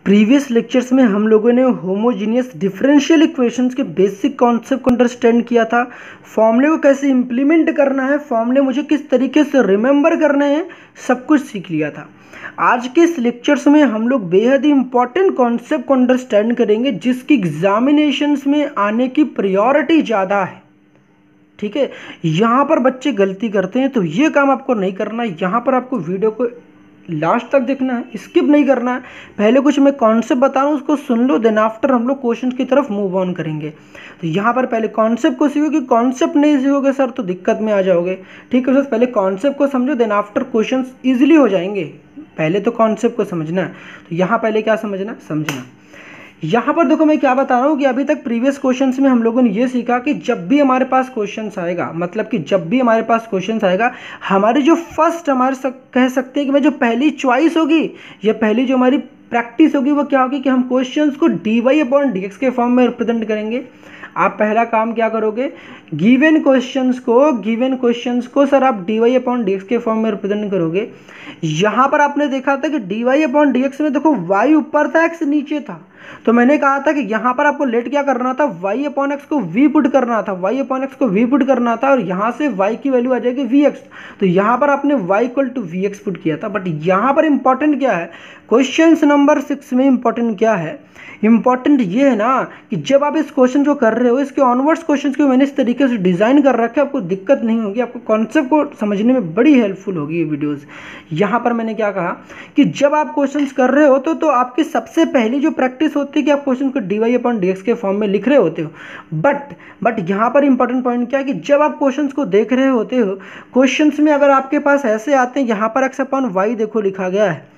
Previous lectures में हम लोगों ने होमोजीनियस डिफरेंशियल इक्वेशंस के बेसिक कॉन्सेप्ट को अंडरस्टैंड किया था। फॉर्मूले को कैसे इंप्लीमेंट करना है, फॉर्मूले मुझे किस तरीके से रिमेंबर करने हैं, सब कुछ सीख लिया था। आज के इस लेक्चर्स में हम लोग बेहद ही इंपॉर्टेंट कॉन्सेप्ट को अंडरस्टैंड करेंगे जिसकी एग्जामिनेशंस में आने की प्रायोरिटी ज़्यादा है। ठीक है, यहाँ पर बच्चे गलती करते हैं, तो ये काम आपको नहीं करना है। यहाँ पर आपको वीडियो को लास्ट तक देखना है, स्किप नहीं करना है। पहले कुछ मैं कॉन्सेप्ट बता रहा हूँ, उसको सुन लो, देन आफ्टर हम लोग क्वेश्चन की तरफ मूव ऑन करेंगे। तो यहाँ पर पहले कॉन्सेप्ट को सीखो, कि कॉन्सेप्ट नहीं सीखोगे सर तो दिक्कत में आ जाओगे। ठीक है, पहले कॉन्सेप्ट को समझो, देन आफ्टर क्वेश्चन ईजिली हो जाएंगे। पहले तो कॉन्सेप्ट को समझना है, तो यहाँ पहले क्या समझना, समझना। यहाँ पर देखो मैं क्या बता रहा हूँ कि अभी तक प्रीवियस क्वेश्चंस में हम लोगों ने ये सीखा कि जब भी हमारे पास क्वेश्चंस आएगा, मतलब कि जब भी हमारे पास क्वेश्चंस आएगा, हमारी जो फर्स्ट कह सकते हैं कि मैं जो पहली चॉइस होगी या पहली जो हमारी प्रैक्टिस होगी वो क्या होगी कि हम क्वेश्चंस को dy/dx के फॉर्म में रिप्रेजेंट करेंगे। आप पहला काम क्या करोगे, गिवन क्वेश्चंस को सर आप dy/dx के फॉर्म में रिप्रेजेंट करोगे। यहाँ पर आपने देखा था कि dy/dx में देखो y ऊपर था, x नीचे था, तो मैंने कहा था कि यहाँ पर आपको लेट क्या करना था, y/x को v पुट करना था, y/x को v पुट करना था, और यहाँ से y की वैल्यू आ जाएगी vx। तो यहाँ पर आपने y = vx पुट किया था। बट यहाँ पर इंपॉर्टेंट क्या है, क्वेश्चन नंबर 6 में इंपॉर्टेंट क्या है, इंपॉर्टेंट ये है ना कि जब आप इस क्वेश्चन को कर रहे हो, इसके ऑनवर्ड्स क्वेश्चंस को मैंने इस तरीके से डिज़ाइन कर रखा है, आपको दिक्कत नहीं होगी, आपको कॉन्सेप्ट को समझने में बड़ी हेल्पफुल होगी ये वीडियोस। यहाँ पर मैंने क्या कहा कि जब आप क्वेश्चंस कर रहे हो तो आपकी सबसे पहली जो प्रैक्टिस होती है कि आप क्वेश्चन को dy/dx के फॉर्म में लिख रहे होते हो। बट यहाँ पर इंपॉर्टेंट पॉइंट क्या है कि जब आप क्वेश्चंस को देख रहे होते हो, क्वेश्चंस में अगर आपके पास ऐसे आते हैं, यहाँ पर x/y देखो लिखा गया है,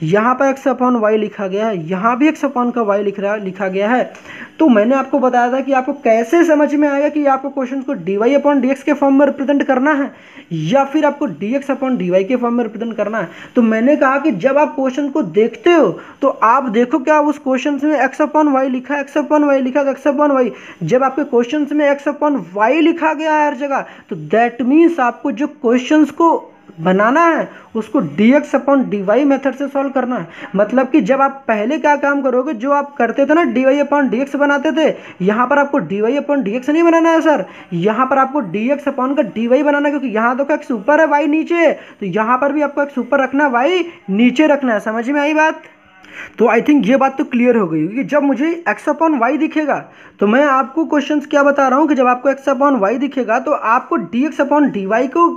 यहाँ पर x/y लिखा गया है, यहाँ भी x/y लिखा गया है, तो मैंने आपको बताया था कि आपको कैसे समझ में आएगा कि आपको क्वेश्चन को dy/dx के फॉर्म में रिप्रेजेंट करना है या फिर आपको dx/dy के फॉर्म में रिप्रेजेंट करना है। तो मैंने कहा कि जब आप क्वेश्चन को देखते हो तो आप देखो क्या उस क्वेश्चन में x/y लिखा है, x/y लिखा है, x/y। जब आपके क्वेश्चन में x/y लिखा गया है हर जगह, तो दैट मीन्स आपको जो क्वेश्चन को बनाना है उसको dx/dy मेथड से सॉल्व करना है। मतलब कि जब आप पहले क्या काम करोगे, जो आप करते थे ना dy/dx बनाते थे, यहाँ पर आपको dy/dx नहीं बनाना है सर, यहाँ पर आपको dx/dy बनाना है, क्योंकि यहाँ तो x ऊपर है y नीचे है, तो यहाँ पर भी आपको x ऊपर रखना है y नीचे रखना है। समझ में आई बात? तो आई थिंक ये बात तो क्लियर हो गई होगी। जब मुझे x/y दिखेगा तो मैं आपको क्वेश्चंस क्या बता रहा हूँ कि जब आपको x/y दिखेगा तो आपको dx/dy को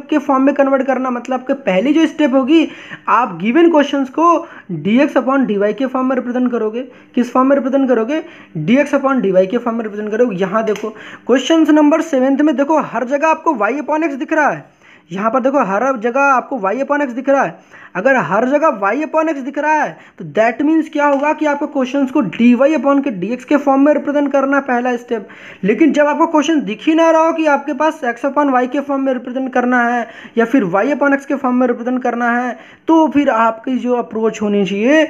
के फॉर्म में कन्वर्ट करना। मतलब कि पहली जो स्टेप होगी, आप गिवन क्वेश्चंस को dx/dy के फॉर्म में रिप्रेजेंट करोगे। किस फॉर्म में रिप्रेजेंट करोगे? dx/dy के फॉर्म में रिप्रेजेंट करोगे। यहाँ देखो क्वेश्चन नंबर 7 में देखो हर जगह आपको y/x दिख रहा है, यहाँ पर देखो हर जगह आपको y/x दिख रहा है। अगर हर जगह y/x दिख रहा है तो दैट मीन्स क्या होगा कि आपको क्वेश्चंस को dy/dx के फॉर्म में रिप्रेजेंट करना है, पहला स्टेप। लेकिन जब आपको क्वेश्चन दिख ही ना रहा हो कि आपके पास x/y के फॉर्म में रिप्रेजेंट करना है या फिर y/x के फॉर्म में रिप्रेजेंट करना है, तो फिर आपकी जो अप्रोच होनी चाहिए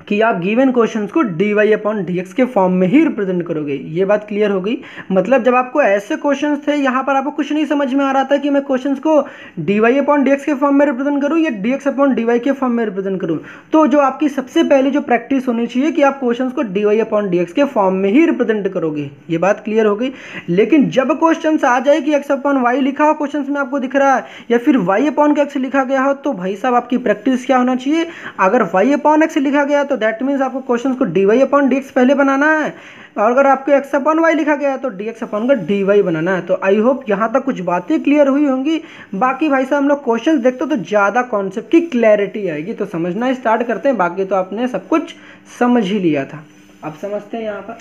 कि आप गिवन क्वेश्चंस को dy/dx के फॉर्म में ही रिप्रेजेंट करोगे। ये बात क्लियर हो गई। मतलब जब आपको ऐसे क्वेश्चंस थे, यहाँ पर आपको कुछ नहीं समझ में आ रहा था कि मैं क्वेश्चंस को dy/dx के फॉर्म में रिप्रेजेंट करूँ या dx/dy के फॉर्म में रिप्रेजेंट करूँ, तो जो आपकी सबसे पहली जो प्रैक्टिस होनी चाहिए कि आप क्वेश्चंस को dy/dx के फॉर्म में ही रिप्रेजेंट करोगे। ये बात क्लियर हो गई। लेकिन जब क्वेश्चन आ जाए कि x/y लिखा हो क्वेश्चन में आपको दिख रहा है या फिर y/x लिखा गया हो, तो भाई साहब आपकी प्रैक्टिस क्या होना चाहिए, अगर y/x लिखा गया तो दैट मीन्स आपको क्वेश्चन को dy/dx पहले बनाना है, और अगर आपको x/y लिखा गया है तो dx/dy बनाना है। तो आई होप यहाँ तक कुछ बातें क्लियर हुई होंगी। बाकी भाई साहब हम लोग क्वेश्चन देखते हो तो ज़्यादा कॉन्सेप्ट की क्लैरिटी आएगी। तो समझना स्टार्ट करते हैं, बाकी तो आपने सब कुछ समझ ही लिया था। अब समझते हैं यहाँ पर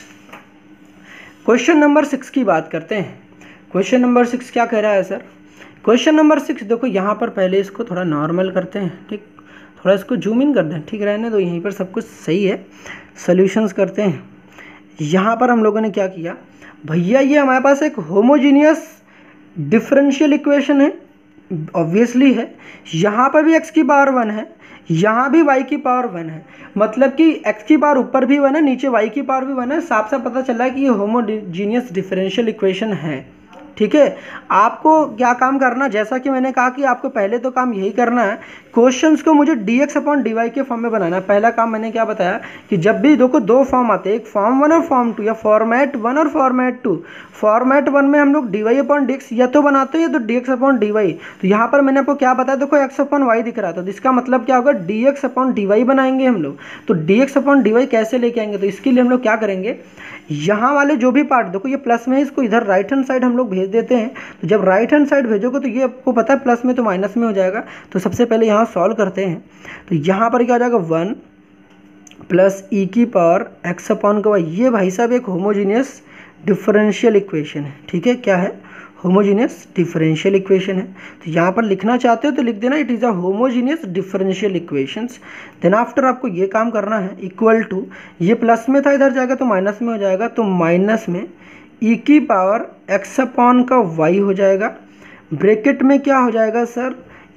क्वेश्चन नंबर 6 की बात करते हैं। क्वेश्चन नंबर 6 क्या कह रहा है सर? क्वेश्चन नंबर 6 देखो, यहाँ पर पहले इसको थोड़ा नॉर्मल करते हैं, ठीक, थोड़ा इसको जूम इन कर दें, ठीक, रहने दो, यहीं पर सब कुछ सही है। सॉल्यूशंस करते हैं। यहाँ पर हम लोगों ने क्या किया भैया, ये हमारे पास एक होमोजीनियस डिफरेंशियल इक्वेशन है, ऑब्वियसली है। यहाँ पर भी x की पावर 1 है, यहाँ भी y की पावर 1 है। मतलब कि x की पावर ऊपर भी 1 है, नीचे y की पावर भी 1 है। साफ साफ पता चला कि ये होमोजीनियस डिफरेंशियल इक्वेशन है। ठीक है। आपको क्या काम करना, जैसा कि मैंने कहा कि आपको पहले तो काम यही करना है, क्वेश्चंस को मुझे dx अपॉन dy के फॉर्म में बनाना है। पहला काम मैंने क्या बताया कि जब भी देखो दो फॉर्म आते हैं, एक फॉर्म 1 और फॉर्म 2, या फॉर्मेट 1 और फॉर्मेट 2। फॉर्मेट 1 में हम लोग dy अपॉन dx या तो बनाते हैं या तो dx अपॉन dy। तो यहाँ पर मैंने आपको क्या बताया, देखो x अपॉन y दिख रहा था, तो इसका मतलब क्या होगा, dx अपॉन dy बनाएंगे हम लोग। तो dx अपॉन dy कैसे लेके आएंगे, तो इसके लिए हम लोग क्या करेंगे, यहाँ वाले जो भी पार्ट देखो ये प्लस में है, इसको इधर राइट हैंड साइड हम लोग भेज देते हैं। तो जब राइट हैंड साइड भेजोगे तो ये आपको पता है प्लस में तो माइनस में हो जाएगा। तो सबसे पहले यहाँ सॉल्व करते हैं। तो यहाँ पर क्या हो जाएगा, 1 प्लस ई की पावर एक्स अपॉन का वाई। ये भाई साहब एक होमोजीनियस डिफरेंशियल इक्वेशन है, ठीक है। क्या है, होमोजीनियस डिफरेंशियल इक्वेशन है। तो यहाँ पर लिखना चाहते हो तो लिख देना, it is a homogeneous differential equations. Then after आपको ये काम करना है, इक्वल टू, ये प्लस में था इधर जाएगा तो माइनस में हो जाएगा, तो माइनस में ई की पावर एक्स अपॉन का वाई हो जाएगा। ब्रैकेट में क्या हो जाएगा सर,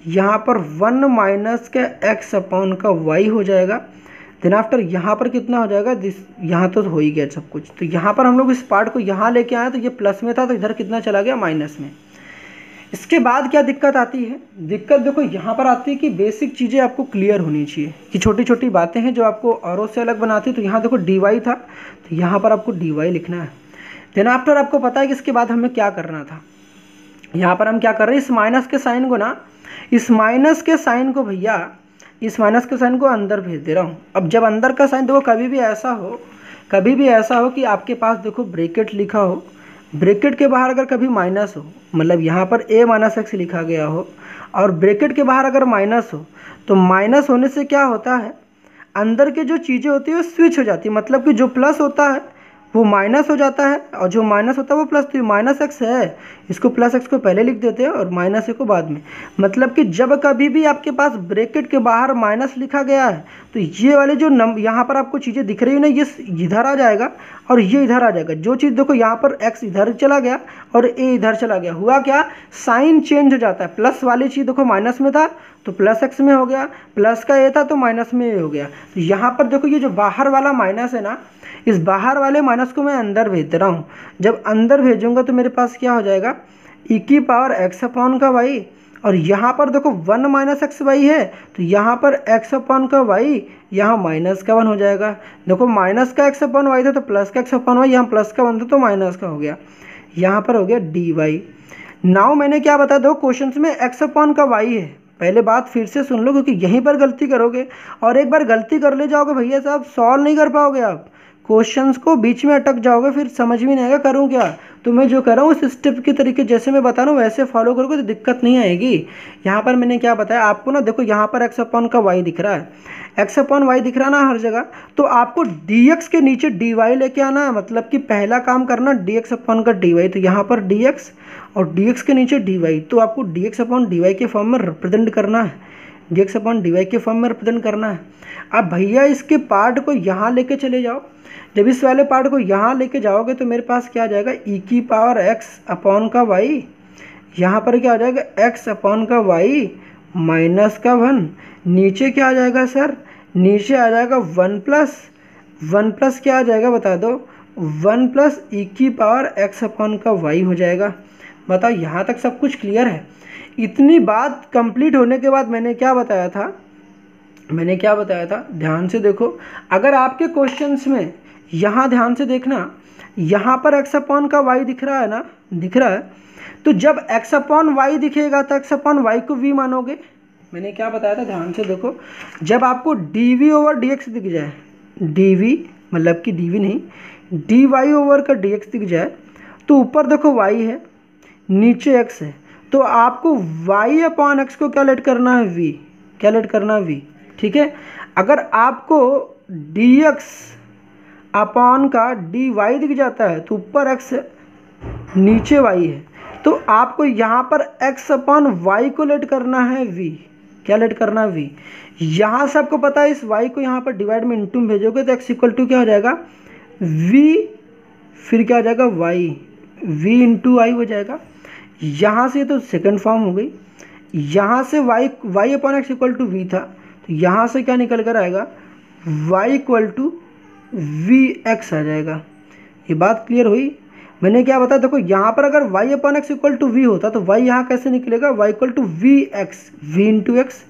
यहाँ पर 1 माइनस का एक्स अपॉन का वाई हो जाएगा। देन आफ्टर यहाँ पर कितना हो जाएगा, दिस, यहाँ तो हो ही गया सब कुछ। तो यहाँ पर हम लोग इस पार्ट को यहाँ लेके आए, तो ये प्लस में था तो इधर कितना चला गया, माइनस में। इसके बाद क्या दिक्कत आती है, दिक्कत देखो यहाँ पर आती है कि बेसिक चीज़ें आपको क्लियर होनी चाहिए, कि छोटी छोटी बातें हैं जो आपको औरों से अलग बनाती है। तो यहाँ देखो dy था, तो यहाँ पर आपको dy लिखना है। देन आफ्टर आपको पता है कि इसके बाद हमें क्या करना था, यहाँ पर हम क्या कर रहे हैं, इस माइनस के साइन को ना, इस माइनस के साइन को भैया, इस माइनस के साइन को अंदर भेज दे रहा हूँ। अब जब अंदर का साइन देखो, कभी भी ऐसा हो कि आपके पास देखो ब्रैकेट लिखा हो, ब्रैकेट के बाहर अगर कभी माइनस हो, मतलब यहाँ पर a माइनस एक्स लिखा गया हो, और ब्रैकेट के बाहर अगर माइनस हो, तो माइनस होने से क्या होता है, अंदर के जो चीज़ें होती है वो स्विच हो जाती है। मतलब कि जो प्लस होता है वो माइनस हो जाता है, और जो माइनस होता है वो प्लस। तो माइनस एक्स है, इसको प्लस एक्स को पहले लिख देते हैं और माइनस ए को बाद में। मतलब कि जब कभी भी आपके पास ब्रैकेट के बाहर माइनस लिखा गया है, तो ये वाले जो यहाँ पर आपको चीज़ें दिख रही है ना, ये इधर आ जाएगा और ये इधर आ जाएगा। जो चीज़ देखो यहाँ पर एक्स इधर चला गया और ए इधर चला गया, हुआ क्या, साइन चेंज हो जाता है। प्लस वाली चीज़ देखो माइनस में था तो प्लस एक्स में हो गया, प्लस का ए था तो माइनस में ए हो गया। तो यहाँ पर देखो ये जो बाहर वाला माइनस है ना, इस बाहर वाले माइनस को मैं अंदर भेज रहा हूँ। जब अंदर भेजूंगा तो मेरे पास क्या हो जाएगा, ई की पावर एक्स अपॉन का वाई, और यहाँ पर देखो 1 माइनस एक्स वाई है, तो यहाँ पर एक्स अपॉन का वाई, यहाँ माइनस का 1 हो जाएगा। देखो माइनस का एक्स अपॉन वाई था तो प्लस का एक्स अपॉन वाई, यहाँ प्लस का 1 था तो माइनस का हो गया, यहाँ पर हो गया डी वाई। नाउ मैंने क्या बताया, दो क्वेश्चंस में एक्स अपॉन का वाई है। पहले बात फिर से सुन लो, क्योंकि यहीं पर गलती करोगे और एक बार गलती कर ले जाओगे भैया साहब, सॉल्व नहीं कर पाओगे आप। क्वेश्चंस को बीच में अटक जाओगे, फिर समझ में नहीं आएगा करूँ क्या। तो मैं जो कर रहा हूँ उस स्टेप के तरीके जैसे मैं बता रहा हूँ वैसे फॉलो करोगे तो दिक्कत नहीं आएगी। यहाँ पर मैंने क्या बताया आपको ना, देखो यहाँ पर एक्स अपॉन का वाई दिख रहा है, एक्स अपॉन वाई दिख रहा है ना हर जगह, तो आपको dx के नीचे dy लेके आना है। मतलब कि पहला काम करना dx अपॉन का dy, तो यहाँ पर dx और dx के नीचे dy, तो आपको dx अपॉन dy के फॉर्म में रिप्रेजेंट करना है, dx अपॉन dy के फॉर्म में रिप्रेजेंट करना है। अब भैया इसके पार्ट को यहाँ लेके चले जाओ, जब इस वाले पार्ट को यहाँ लेके जाओगे तो मेरे पास क्या आ जाएगा, ई की पावर एक्स अपॉन का वाई, यहाँ पर क्या आ जाएगा एक्स अपॉन का वाई माइनस का 1, नीचे क्या आ जाएगा सर, नीचे आ जाएगा 1 प्लस क्या आ जाएगा बता दो, 1 प्लस ई की पावर एक्स अपॉन का वाई हो जाएगा। बताओ यहाँ तक सब कुछ क्लियर है। इतनी बात कंप्लीट होने के बाद मैंने क्या बताया था, ध्यान से देखो। अगर आपके क्वेश्चंस में यहाँ ध्यान से देखना, यहाँ पर एक्स अपॉन का वाई दिख रहा है ना, दिख रहा है, तो जब एक्स अपॉन वाई दिखेगा तो एक्स अपॉन वाई को वी मानोगे। मैंने क्या बताया था, ध्यान से देखो। जब आपको d v over d x दिख जाए, डी वी मतलब कि डी वी नहीं, डी वाई ओवर का डी एक्स दिख जाए, तो ऊपर देखो वाई है, नीचे एक्स है, तो आपको वाई अपॉन एक्स को क्या लेट करना है, वी, क्या लेट करना है, वी, ठीक है। अगर आपको डी एक्स अपॉन का डी वाई दिख जाता है तो ऊपर एक्स है नीचे वाई है, तो आपको यहाँ पर एक्स अपॉन वाई को लेट करना है वी, क्या लेट करना है, वी। यहाँ से आपको पता है इस वाई को यहाँ पर डिवाइड में इंटू में भेजोगे तो एक्स इक्वल टू क्या हो जाएगा, वी, फिर क्या हो जाएगा वाई, वी इंटू आई हो जाएगा। यहाँ से तो सेकंड फॉर्म हो गई, यहाँ से Y upon x equal to V था, तो यहाँ से क्या निकल कर आएगा, Y equal to we X आ जाएगा। ये बात क्लियर हुई। मैंने क्या बताया, देखो यहाँ पर अगर y upon x equal to v होता तो y यहाँ कैसे निकलेगा, y equal to we x, v into x.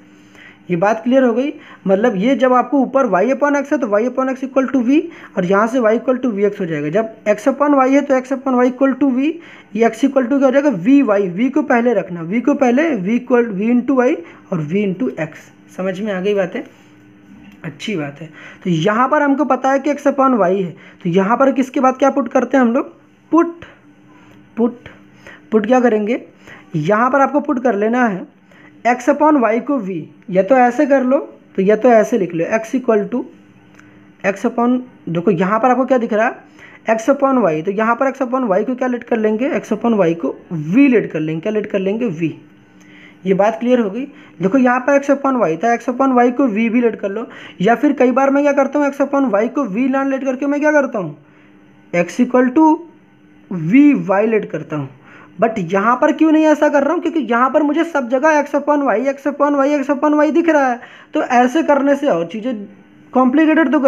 ये बात क्लियर हो गई। मतलब ये जब आपको ऊपर y अपॉन एक्स है तो y upon x equal to v, और यहाँ से y equal to we x हो जाएगा। जब x अपॉन वाई है तो x upon y equal to v, ये x इक्वल टू क्या हो जाएगा, वी वाई, वी को पहले रखना, वी को पहले, v equal v into y और वी इंटू एक्स। समझ में आ गई बातें, अच्छी बात है। तो यहाँ पर हमको पता है कि x अपॉन वाई है, तो यहाँ पर किसके बाद क्या पुट करते हैं हम लोग, पुट पुट पुट क्या करेंगे, यहाँ पर आपको पुट कर लेना है x अपॉन वाई को v, या तो ऐसे कर लो तो या तो ऐसे लिख लो, x equal to x upon, देखो यहाँ पर आपको क्या दिख रहा है x अपॉन वाई, तो यहाँ पर x अपॉन वाई को क्या लेट कर लेंगे, x अपॉन वाई को v लेट कर लेंगे, क्या लेट कर लेंगे, v। ये बात क्लियर हो गई। देखो यहाँ पर x अपॉन वाई था, x अपॉन वाई को v भी लेट कर लो, या फिर कई बार मैं क्या करता हूँ x अपॉन वाई को v ना लेट करके मैं क्या करता हूँ x equal to v y let करता हूँ। बट यहाँ पर क्यों नहीं ऐसा कर रहा हूँ, क्योंकि यहाँ पर मुझे सब जगह x upon y x upon y x upon y दिख रहा है, तो ऐसे करने से और चीज़ें कॉम्प्लिकेटेड तो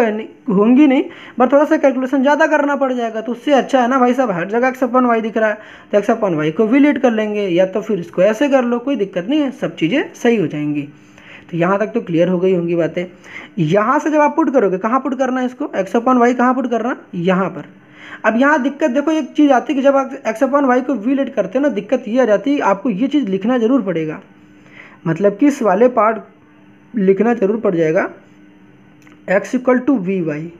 होंगी नहीं, बट थोड़ा सा कैलकुलेशन ज़्यादा करना पड़ जाएगा। तो उससे अच्छा है ना भाई साहब, हर जगह एक्स अपॉन वाई दिख रहा है तो एक्स अपॉन वाई को भी लेट कर लेंगे, या तो फिर इसको ऐसे कर लो, कोई दिक्कत नहीं है, सब चीज़ें सही हो जाएंगी। तो यहाँ तक तो क्लियर हो गई होंगी बातें। यहाँ से जब आप पुट करोगे, कहाँ पुट करना है इसको, एक्स अपॉन वाई कहाँ पुट करना, यहाँ पर। अब यहाँ दिक्कत देखो, एक चीज़ आती है कि जब आप एक्स अपॉन वाई को वी लेट करते हो ना, दिक्कत ये आ जाती है, आपको ये चीज़ लिखना जरूर पड़ेगा, मतलब कि इस वाले पार्ट लिखना जरूर पड़ जाएगा, x equal to v y,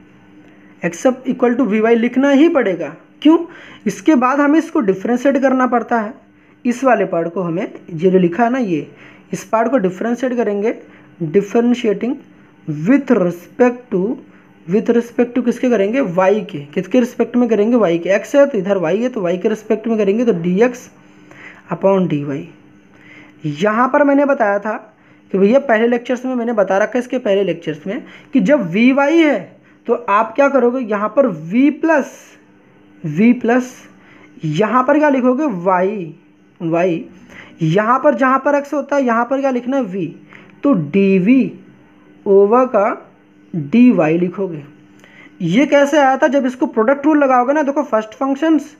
x equal to v y लिखना ही पड़ेगा। क्यों, इसके बाद हमें इसको डिफ्रेंशिएट करना पड़ता है, इस वाले पार्ट को हमें, ये जो लिखा है ना ये, इस पार्ट को डिफ्रेंशिएट करेंगे, डिफ्रेंशिएटिंग विथ रिस्पेक्ट टू किसके करेंगे, y के, किसके रिस्पेक्ट में करेंगे, y के, x है तो इधर y है तो y के रिस्पेक्ट में करेंगे, तो dx अपॉन dy। यहाँ पर मैंने बताया था कि भैया पहले लेक्चर्स में मैंने बता रखा है, इसके पहले लेक्चर्स में, कि जब वी वाई है तो आप क्या करोगे, यहाँ पर v प्लस यहाँ पर क्या लिखोगे, y, यहाँ पर जहाँ पर x होता है यहाँ पर क्या लिखना है, v, तो dv ओवर का dy लिखोगे। ये कैसे आया था, जब इसको प्रोडक्ट रूल लगाओगे ना, देखो first functions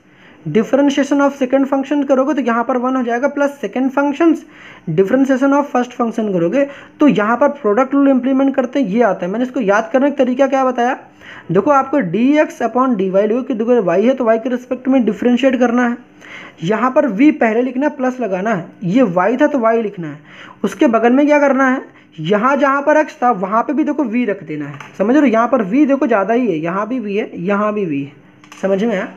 differentiation of second function करोगे तो यहाँ पर 1 हो जाएगा, plus second functions differentiation of first function करोगे तो यहाँ पर प्रोडक्ट रूल इंप्लीमेंट करते हैं, ये आता है। मैंने इसको याद करने का तरीका क्या बताया, देखो आपको dx अपॉन dy लिखो कि देखो y है तो y के रिस्पेक्ट में डिफरेंशिएट करना है, यहाँ पर v पहले लिखना है, प्लस लगाना है, ये y था तो y लिखना है, उसके बगल में क्या करना है, यहाँ जहाँ पर x था वहाँ पे भी देखो v रख देना है, समझ रहे हो, यहाँ पर v देखो ज़्यादा ही है, यहाँ भी v है, यहाँ भी v है, समझ में आया।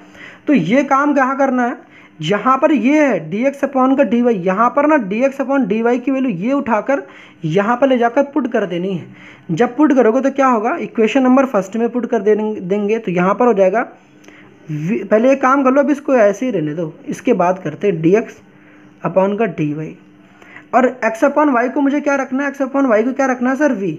तो ये काम कहाँ करना है, यहाँ पर ये है dx अपॉन का dy, यहाँ पर ना dx अपॉन dy की वैल्यू ये उठाकर यहाँ पर ले जाकर पुट कर देनी है। जब पुट करोगे तो क्या होगा, इक्वेशन नंबर फर्स्ट में पुट कर देंगे तो यहाँ पर हो जाएगा, पहले एक काम कर लो, अब इसको ऐसे ही रहने दो, इसके बाद करते हैं dx अपॉन का dy, और x अपॉन वाई को मुझे क्या रखना है, x अपॉन वाई को क्या रखना है सर, v।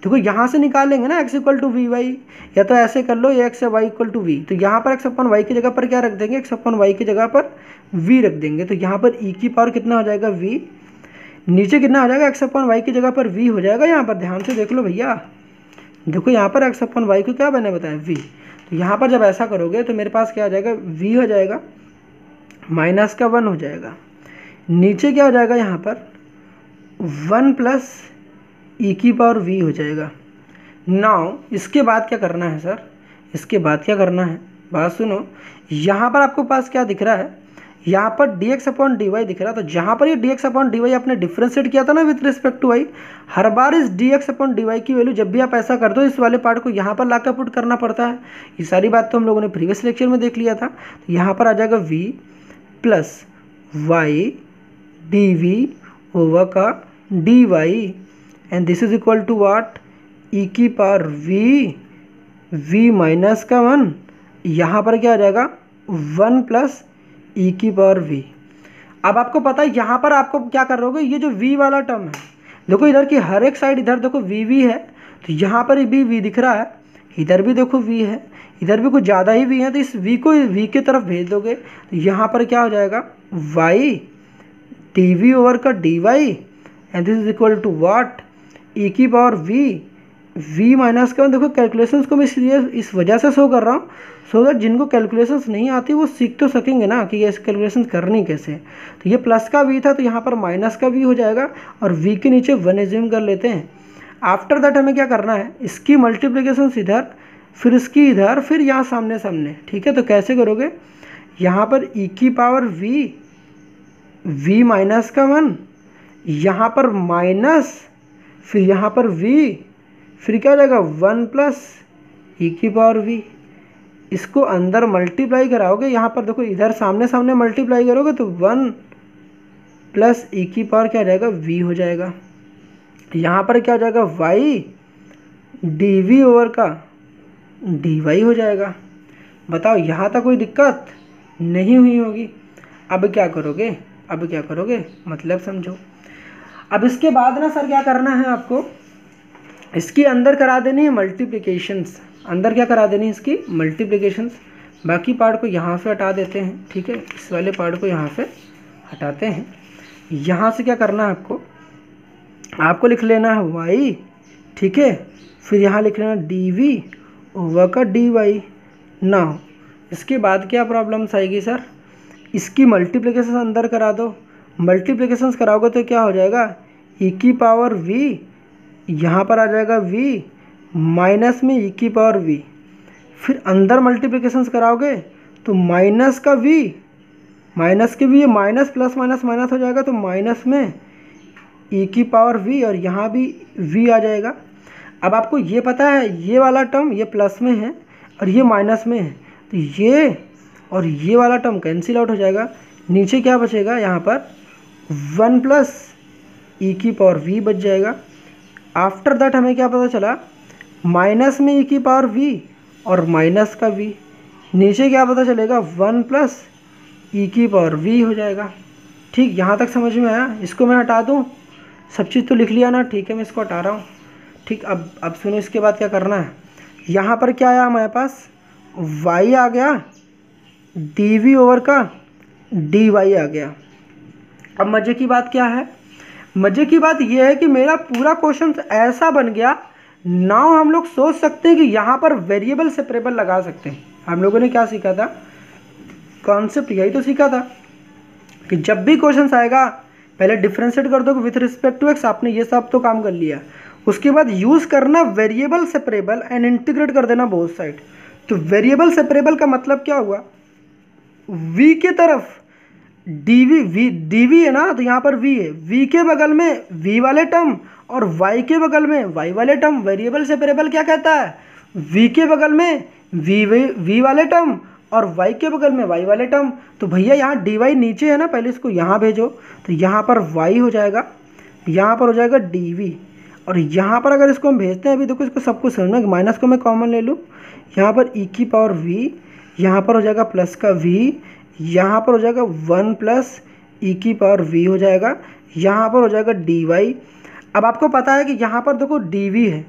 देखो यहाँ से निकालेंगे ना x equal to v y, या तो ऐसे कर लो, ये x है y इक्वल टू वी, तो यहाँ पर x अपॉन वाई की जगह पर क्या रख देंगे, x अपॉन वाई की जगह पर v रख देंगे, तो यहाँ पर e की पावर कितना हो जाएगा, v, नीचे कितना हो जाएगा, x अपॉन वाई की जगह पर v हो जाएगा। यहाँ पर ध्यान से देख लो भैया, देखो यहाँ पर x अपॉन वाई को क्या मैंने बताया, v, तो यहाँ पर जब ऐसा करोगे तो मेरे पास क्या हो जाएगा, v हो जाएगा माइनस का 1 हो जाएगा, नीचे क्या हो जाएगा, यहाँ पर 1 प्लस ई की पावर v हो जाएगा। नाउ इसके बाद क्या करना है सर, इसके बाद क्या करना है, बात सुनो, यहाँ पर आपको पास क्या दिख रहा है, यहाँ पर dx अपॉन dy दिख रहा है, तो जहाँ पर ये dx अपॉन dy आपने डिफ्रेंशिएट किया था ना विथ रिस्पेक्ट टू y, हर बार इस dx अपॉन dy की वैल्यू जब भी आप ऐसा कर दो, इस वाले पार्ट को यहाँ पर लाकर पुट करना पड़ता है। ये सारी बात तो हम लोगों ने प्रीवियस लेक्चर में देख लिया था। तो यहाँ पर आ जाएगा v plus Y dv over का dy, and this is equal to what, E की पावर v माइनस का 1, यहाँ पर क्या आ जाएगा 1 प्लस ई की पावर v। अब आपको पता है यहाँ पर आपको क्या कर रहोगे, ये जो v वाला टर्म है, देखो इधर की हर एक साइड, इधर देखो v है तो यहाँ पर भी v दिख रहा है, इधर भी देखो v है, इधर भी कुछ ज़्यादा ही v है, तो इस v को v की तरफ भेज दोगे तो यहाँ पर क्या हो जाएगा, y dv ओवर का dy, and this is equal to what, E की पावर v v माइनस का देखो कैलकुलेशंस को मैं इसलिए इस वजह से शो कर रहा हूँ सो दैट जिनको कैलकुलेशंस नहीं आती वो सीख तो सकेंगे ना कि ये कैलकुलेशंस करनी कैसे। तो ये प्लस का v था तो यहाँ पर माइनस का v हो जाएगा और v के नीचे 1 एज्यूम कर लेते हैं। आफ्टर दैट हमें क्या करना है, इसकी मल्टीप्लिकेशंस इधर, फिर इसकी इधर, फिर यहाँ सामने सामने। ठीक है, तो कैसे करोगे, यहाँ पर e की पावर v माइनस का 1, यहाँ पर माइनस, फिर यहाँ पर v, फिर क्या हो जाएगा 1 प्लस e की पावर v। इसको अंदर मल्टीप्लाई कराओगे, यहाँ पर देखो इधर सामने सामने मल्टीप्लाई करोगे तो 1 प्लस e की पावर क्या हो जाएगा v हो जाएगा। यहाँ पर क्या हो जाएगा y dv ओवर का dy हो जाएगा। बताओ यहाँ तक कोई दिक्कत नहीं हुई होगी। अब क्या करोगे, मतलब समझो। अब इसके बाद ना सर क्या करना है आपको, इसके अंदर करा देनी है मल्टीप्लिकेशंस। अंदर क्या करा देनी है, इसकी मल्टीप्लिकेशंस। बाकी पार्ट को यहाँ से हटा देते हैं। ठीक है, इस वाले पार्ट को यहाँ से हटाते हैं। यहाँ से क्या करना है आपको लिख लेना है y। ठीक है, फिर यहाँ लिख लेना dv ओवर का dy। ना इसके बाद क्या प्रॉब्लम्स आएगी सर, इसकी मल्टीप्लिकेशन अंदर करा दो। मल्टीप्लिकेशंस कराओगे तो क्या हो जाएगा e की पावर v, यहाँ पर आ जाएगा v माइनस में e की पावर v। फिर अंदर मल्टीप्लिकेशंस कराओगे तो माइनस का v, माइनस के v, minus plus minus minus हो जाएगा तो माइनस में e की पावर v और यहाँ भी v आ जाएगा। अब आपको ये पता है ये वाला टर्म ये प्लस में है और ये माइनस में है, तो ये और ये वाला टर्म कैंसिल आउट हो जाएगा। नीचे क्या बचेगा, यहाँ पर 1 प्लस e की पावर v बच जाएगा। आफ्टर दैट हमें क्या पता चला, माइनस में e की पावर v और माइनस का v। नीचे क्या पता चलेगा 1 प्लस e की पावर v हो जाएगा। ठीक, यहाँ तक समझ में आया। इसको मैं हटा दूँ, सब चीज़ तो लिख लिया ना। ठीक है, मैं इसको हटा रहा हूँ। ठीक, अब सुनो इसके बाद क्या करना है। यहाँ पर क्या आया हमारे पास, y आ गया, dv ओवर का dy आ गया। अब मज़े की बात क्या है, मज़े की बात यह है कि मेरा पूरा क्वेश्चन ऐसा बन गया। नाउ हम लोग सोच सकते हैं कि यहाँ पर वेरिएबल सेपरेबल लगा सकते हैं। हम लोगों ने क्या सीखा था, कॉन्सेप्ट यही तो सीखा था कि जब भी क्वेश्चन आएगा पहले डिफ्रेंशिएट कर दो विथ रिस्पेक्ट टू एक्स। आपने ये सब तो काम कर लिया, उसके बाद यूज़ करना वेरिएबल सेपरेबल एंड इंटीग्रेट कर देना बोथ साइड। तो वेरिएबल सेपरेबल का मतलब क्या हुआ, v के तरफ dv है ना, तो यहाँ पर v है, v के बगल में v वाले टर्म और y के बगल में y वाले टर्म। वेरिएबल सेपरेबल क्या कहता है, v के बगल में v वाले टर्म और y के बगल में y वाले टर्म। तो भैया यहाँ dy नीचे है ना, पहले इसको यहाँ भेजो, तो यहाँ पर y हो जाएगा, यहाँ पर हो जाएगा dv और यहाँ पर अगर इसको हम भेजते हैं, अभी देखो इसको सब कुछ समझना, माइनस को मैं कॉमन ले लूँ, यहाँ पर e की पावर v, यहाँ पर हो जाएगा प्लस का v, यहाँ पर हो जाएगा 1 प्लस e की पावर v हो जाएगा, यहाँ पर हो जाएगा dy। अब आपको पता है कि यहाँ पर देखो dv है,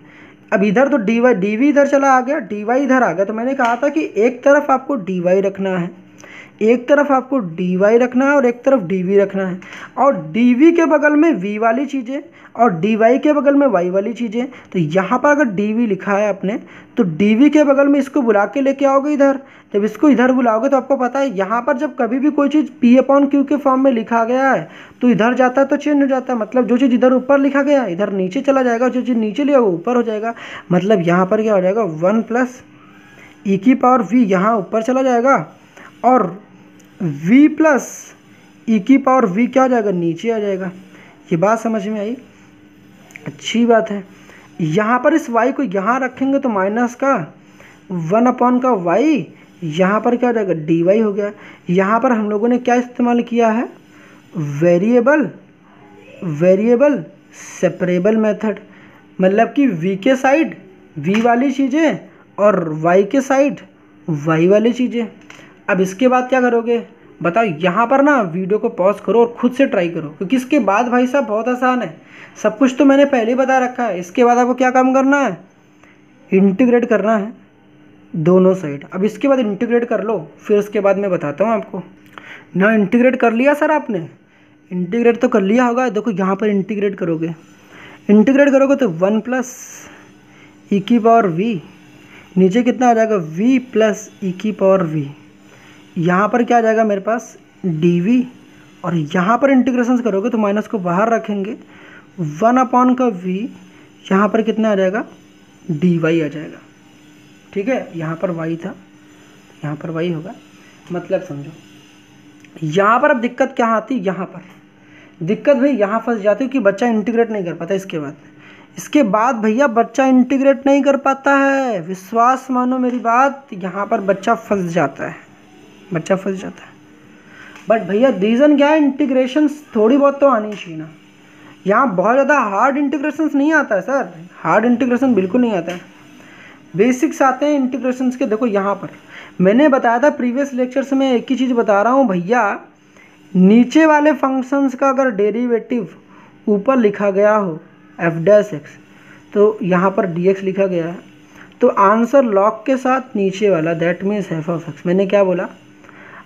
अब इधर तो dv इधर चला आ गया, dy इधर आ गया। तो मैंने कहा था कि एक तरफ आपको dy रखना है, एक तरफ आपको dy रखना है और एक तरफ dv रखना है, और dv के बगल में v वाली चीज़ें और dy के बगल में y वाली चीज़ें। तो यहाँ पर अगर dv लिखा है आपने, तो dv के बगल में इसको बुला के लेके आओगे इधर। जब इसको इधर बुलाओगे तो आपको पता है यहाँ पर जब कभी भी कोई चीज़ p/q के फॉर्म में लिखा गया है तो इधर जाता है तो चेंज हो जाता है। मतलब जो चीज़ इधर ऊपर लिखा गया है इधर नीचे चला जाएगा, जो चीज़ नीचे लिया वो ऊपर हो जाएगा। मतलब यहाँ पर क्या हो जाएगा 1 प्लस e की पावर v यहाँ ऊपर चला जाएगा और v प्लस e की पावर v क्या आ जाएगा, नीचे आ जाएगा। ये बात समझ में आई, अच्छी बात है। यहाँ पर इस y को यहाँ रखेंगे तो माइनस का 1 का y, यहाँ पर क्या हो जाएगा dy हो गया। यहाँ पर हम लोगों ने क्या इस्तेमाल किया है, वेरिएबल सेपरेबल मेथड। मतलब कि v के साइड v वाली चीज़ें और y के साइड y वाली चीज़ें। अब इसके बाद क्या करोगे बताओ, यहाँ पर ना वीडियो को पॉज करो और खुद से ट्राई करो, क्योंकि इसके बाद भाई साहब बहुत आसान है। सब कुछ तो मैंने पहले ही बता रखा है। इसके बाद आपको क्या काम करना है, इंटीग्रेट करना है दोनों साइड। अब इसके बाद इंटीग्रेट कर लो, फिर उसके बाद मैं बताता हूँ आपको ना। इंटीग्रेट कर लिया सर आपने, इंटीग्रेट तो कर लिया होगा। देखो यहाँ पर इंटीग्रेट करोगे तो 1 प्लस ई की पावर वी, नीचे कितना आ जाएगा v प्लस ई की पावर v, यहाँ पर क्या आ जाएगा मेरे पास dv, और यहाँ पर इंटीग्रेशन करोगे तो माइनस को बाहर रखेंगे, 1 का v, यहाँ पर कितना आ जाएगा dy आ जाएगा। ठीक है, यहाँ पर y था, यहाँ पर y होगा, मतलब समझो। यहाँ पर अब दिक्कत क्या आती है, यहाँ पर दिक्कत भाई यहाँ फंस जाती है कि बच्चा इंटीग्रेट नहीं कर पाता। इसके बाद भैया बच्चा इंटीग्रेट नहीं कर पाता है, विश्वास मानो मेरी बात, यहाँ पर बच्चा फंस जाता है, बच्चा फंस जाता है। बट भैया रीज़न क्या है, इंटीग्रेशन थोड़ी बहुत तो आनी चाहिए ना। यहाँ बहुत ज़्यादा हार्ड इंटीग्रेशन नहीं आता है सर, हार्ड इंटीग्रेशन बिल्कुल नहीं आता है, बेसिक्स आते हैं इंटीग्रेशंस के। देखो यहाँ पर मैंने बताया था प्रीवियस लेक्चर्स में, एक ही चीज़ बता रहा हूँ भैया, नीचे वाले फंक्शंस का अगर डेरिवेटिव ऊपर लिखा गया हो एफ डैश एक्स, तो यहाँ पर डी एक्स लिखा गया है, तो आंसर लॉग के साथ नीचे वाला, that means F of x. मैंने क्या बोला,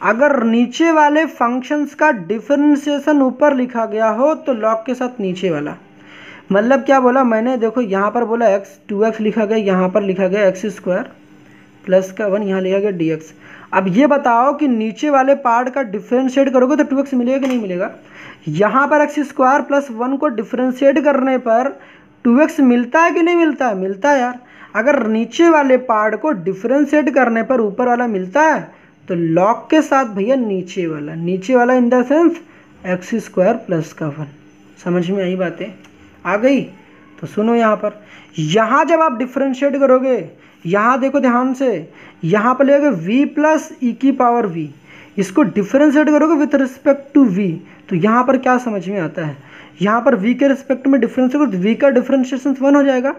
अगर नीचे वाले फंक्शंस का डिफरेंशिएशन ऊपर लिखा गया हो तो लॉग के साथ नीचे वाला, मतलब क्या बोला मैंने, देखो यहाँ पर बोला एक्स 2x लिखा गया, यहाँ पर लिखा गया एक्स स्क्वायर प्लस का 1, यहाँ लिखा गया dx। अब ये बताओ कि नीचे वाले पार्ट का डिफरेंशिएट करोगे तो 2x मिलेगा कि नहीं मिलेगा। यहाँ पर एक्स स्क्वायर प्लस 1 को डिफरेंशिएट करने पर 2x मिलता है कि नहीं मिलता है, मिलता है यार। अगर नीचे वाले पार्ट को डिफरेंशिएट करने पर ऊपर वाला मिलता है तो लॉग के साथ भैया नीचे वाला in the sense x square plus का 1। समझ में आई बातें, आ गई? तो सुनो यहाँ पर, यहाँ जब आप डिफरेंशिएट करोगे, यहाँ देखो ध्यान से, यहाँ पर लेगा v प्लस ई की पावर v, इसको डिफरेंशिएट करोगे विथ रिस्पेक्ट टू v, तो यहाँ पर क्या समझ में आता है, यहाँ पर v के रिस्पेक्ट में डिफरेंशिएट करो तो v का डिफरेंशिएशन 1 हो जाएगा,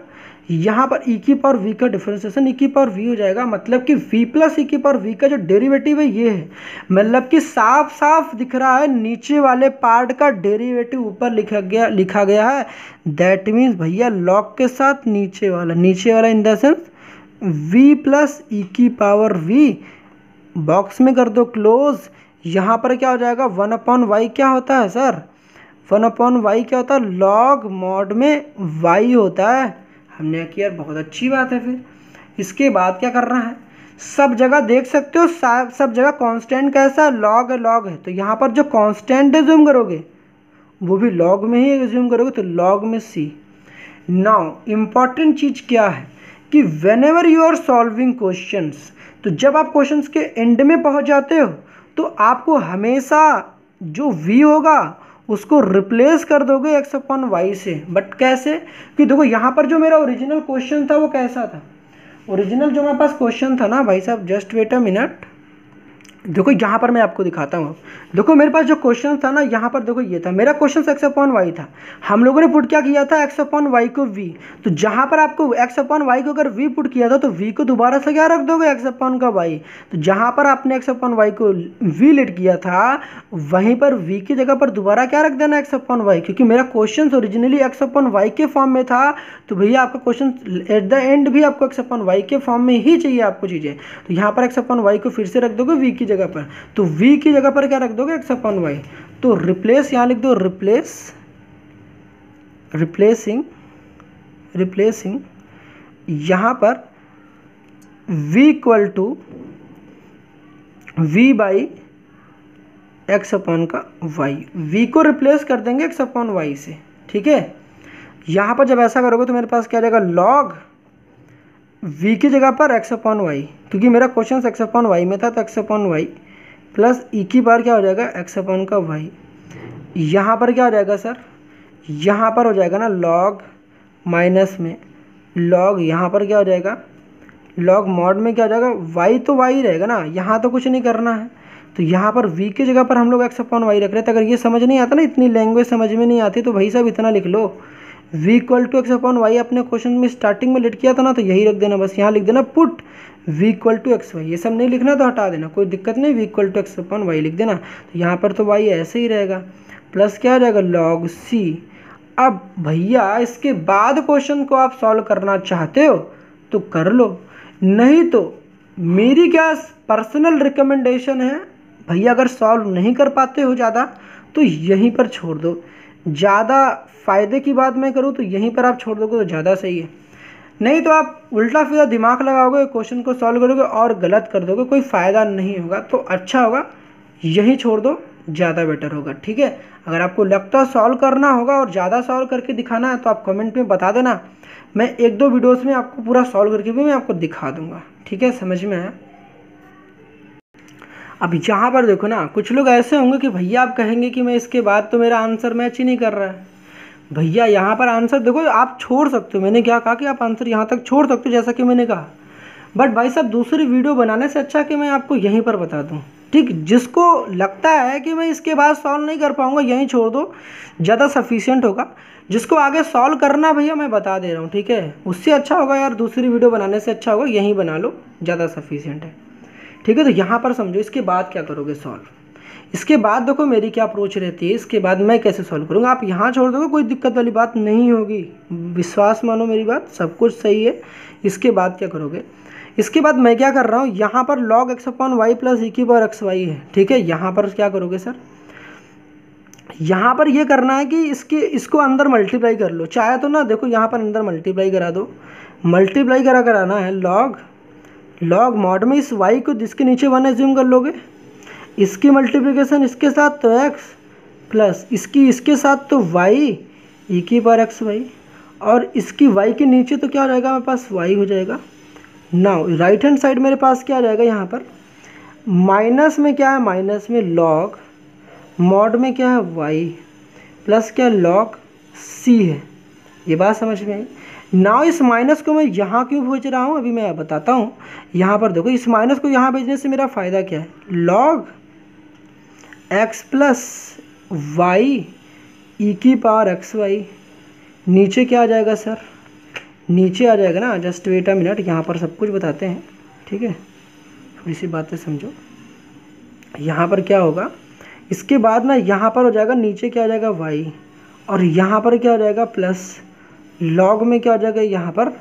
यहाँ पर ई की पावर v का डिफरेंशिएशन ई की पावर v हो जाएगा, मतलब कि v प्लस ई की पावर v का जो डेरिवेटिव है ये है, मतलब कि साफ साफ दिख रहा है नीचे वाले पार्ट का डेरिवेटिव ऊपर लिखा गया है, दैट मीन्स भैया लॉग के साथ नीचे वाला in the sense v plus E की पावर v, बॉक्स में कर दो क्लोज। यहाँ पर क्या हो जाएगा 1/y क्या होता है सर, 1/y क्या होता है, लॉग मॉड में y होता है। हमने किया यार, बहुत अच्छी बात है। फिर इसके बाद क्या करना है, सब जगह देख सकते हो, सब जगह कांस्टेंट कैसा है, लॉग है, तो यहाँ पर जो कांस्टेंट एज्यूम करोगे वो भी लॉग में ही एज्यूम करोगे, तो लॉग में c। नाउ इम्पॉर्टेंट चीज़ क्या है कि whenever you are solving questions, तो जब आप क्वेश्चंस के एंड में पहुंच जाते हो तो आपको हमेशा जो v होगा उसको रिप्लेस कर दोगे x/y से। बट कैसे, कि देखो यहाँ पर जो मेरा ओरिजिनल क्वेश्चन था वो कैसा था, ओरिजिनल जो मेरे पास क्वेश्चन था ना भाई साहब, जस्ट वेट अ मिनट, देखो यहाँ पर मैं आपको दिखाता हूँ। देखो मेरे पास जो क्वेश्चन था ना, यहाँ पर देखो ये था मेरा क्वेश्चन x/y था, हम लोगों ने पुट क्या किया था x/y को v, तो जहाँ पर आपको x/y को अगर v पुट किया था तो v को दोबारा से क्या रख दोगे x/y, तो जहाँ पर आपने x/y को v लेट किया था वहीं पर v की जगह पर दोबारा क्या रख देना x/y, क्योंकि मेरा क्वेश्चन ओरिजिनली x/y के फॉर्म में था, तो भैया आपका क्वेश्चन एट द एंड भी आपको x/y के फॉर्म में ही चाहिए आपको चीज़ें, तो यहाँ पर x/y को फिर से रख दोगे v की जगह पर, तो v की जगह पर क्या रख दोगे x/y, तो रिप्लेस यहाँ लिख दो, रिप्लेसिंग यहाँ पर v equal to v by x/y, v को रिप्लेस कर देंगे x/y से। ठीक है, यहाँ पर जब ऐसा करोगे तो मेरे पास क्या रहेगा, लॉग v की जगह पर x/y, क्योंकि मेरा क्वेश्चन x/y में था तो x/y प्लस ई की बार क्या हो जाएगा x/y। यहाँ पर क्या हो जाएगा सर, यहाँ पर हो जाएगा ना लॉग माइनस में लॉग, यहाँ पर क्या हो जाएगा लॉग मॉड में क्या हो जाएगा, y तो y रहेगा ना, यहाँ तो कुछ नहीं करना है, तो यहाँ पर v की जगह पर हम लोग x/y रख रहे थे। अगर ये समझ नहीं आता ना, इतनी लैंग्वेज समझ में नहीं आती, तो भाई साहब इतना लिख लो, v इक्वल टू x/y अपने क्वेश्चन में स्टार्टिंग में लिख किया था ना, तो यही रख देना, बस यहाँ लिख देना put v equal to xy, ये सब नहीं लिखना तो हटा देना, कोई दिक्कत नहीं, v इक्वल टू x/y लिख देना, तो यहाँ पर तो y ऐसे ही रहेगा, प्लस क्या हो जाएगा लॉग c। अब भैया इसके बाद क्वेश्चन को आप सॉल्व करना चाहते हो तो कर लो, नहीं तो मेरी क्या पर्सनल रिकमेंडेशन है भैया, अगर सॉल्व नहीं कर पाते हो ज़्यादा तो यहीं पर छोड़ दो, ज़्यादा फ़ायदे की बात मैं करूँ तो यहीं पर आप छोड़ दोगे तो ज़्यादा सही है। नहीं तो आप उल्टा सीधा दिमाग लगाओगे, क्वेश्चन को सॉल्व करोगे और गलत कर दोगे, कोई फ़ायदा नहीं होगा। तो अच्छा होगा यही छोड़ दो, ज़्यादा बेटर होगा। ठीक है, अगर आपको लगता है सॉल्व करना होगा और ज़्यादा सॉल्व करके दिखाना है तो आप कमेंट में बता देना, मैं 1-2 वीडियोस में आपको पूरा सॉल्व करके भी मैं आपको दिखा दूंगा। ठीक है, समझ में आया? अब यहाँ पर देखो ना, कुछ लोग ऐसे होंगे कि भैया आप कहेंगे कि मैं इसके बाद तो मेरा आंसर मैच ही नहीं कर रहा है। भैया यहाँ पर आंसर देखो, आप छोड़ सकते हो, मैंने क्या कहा कि आप आंसर यहाँ तक छोड़ सकते हो जैसा कि मैंने कहा, बट भाई साहब दूसरी वीडियो बनाने से अच्छा कि मैं आपको यहीं पर बता दूँ। ठीक, जिसको लगता है कि मैं इसके बाद सॉल्व नहीं कर पाऊँगा यहीं छोड़ दो, ज़्यादा सफिशिएंट होगा। जिसको आगे सॉल्व करना भैया मैं बता दे रहा हूँ, ठीक है, उससे अच्छा होगा यार, दूसरी वीडियो बनाने से अच्छा होगा यहीं बना लो, ज़्यादा सफिशिएंट है। ठीक है, तो यहाँ पर समझो इसके बाद क्या करोगे सॉल्व। इसके बाद देखो मेरी क्या अप्रोच रहती है, इसके बाद मैं कैसे सॉल्व करूँगा। आप यहाँ छोड़ दोगे कोई दिक्कत वाली बात नहीं होगी, विश्वास मानो मेरी बात, सब कुछ सही है। इसके बाद क्या करोगे, इसके बाद मैं क्या कर रहा हूँ, यहाँ पर log x upon Y plus E की पावर एक्स वाई है। ठीक है, यहाँ पर क्या करोगे सर, यहाँ पर ये करना है कि इसको अंदर मल्टीप्लाई कर लो, चाहे तो ना देखो यहाँ पर अंदर मल्टीप्लाई करा दो, मल्टीप्लाई कराना है लॉग मॉड में इस y को जिसके नीचे 1 एज्यूम कर लोगे, इसकी मल्टीप्लिकेशन इसके साथ तो x प्लस इसके साथ तो y ई की पावर एक्स वाई, और इसकी y के नीचे तो क्या हो जाएगा मेरे पास y हो जाएगा। नाउ राइट हैंड साइड मेरे पास क्या आ जाएगा, यहाँ पर माइनस में क्या है, माइनस में लॉग मॉड में क्या है y प्लस क्या लॉग c है। ये बात समझ में आई? नाउ इस माइनस को मैं यहाँ क्यों भेज रहा हूँ अभी मैं बताता हूँ। यहाँ पर देखो इस माइनस को यहाँ भेजने से मेरा फ़ायदा क्या है, log x plus y e की पावर एक्स वाई, नीचे क्या आ जाएगा सर, नीचे आ जाएगा ना, जस्ट वेट अ मिनट, यहाँ पर सब कुछ बताते हैं। ठीक है, थोड़ी सी बातें समझो। यहाँ पर क्या होगा, इसके बाद ना यहाँ पर हो जाएगा, नीचे क्या हो जाएगा y, और यहाँ पर क्या हो जाएगा प्लस लॉग में क्या हो जाएगा, यहाँ पर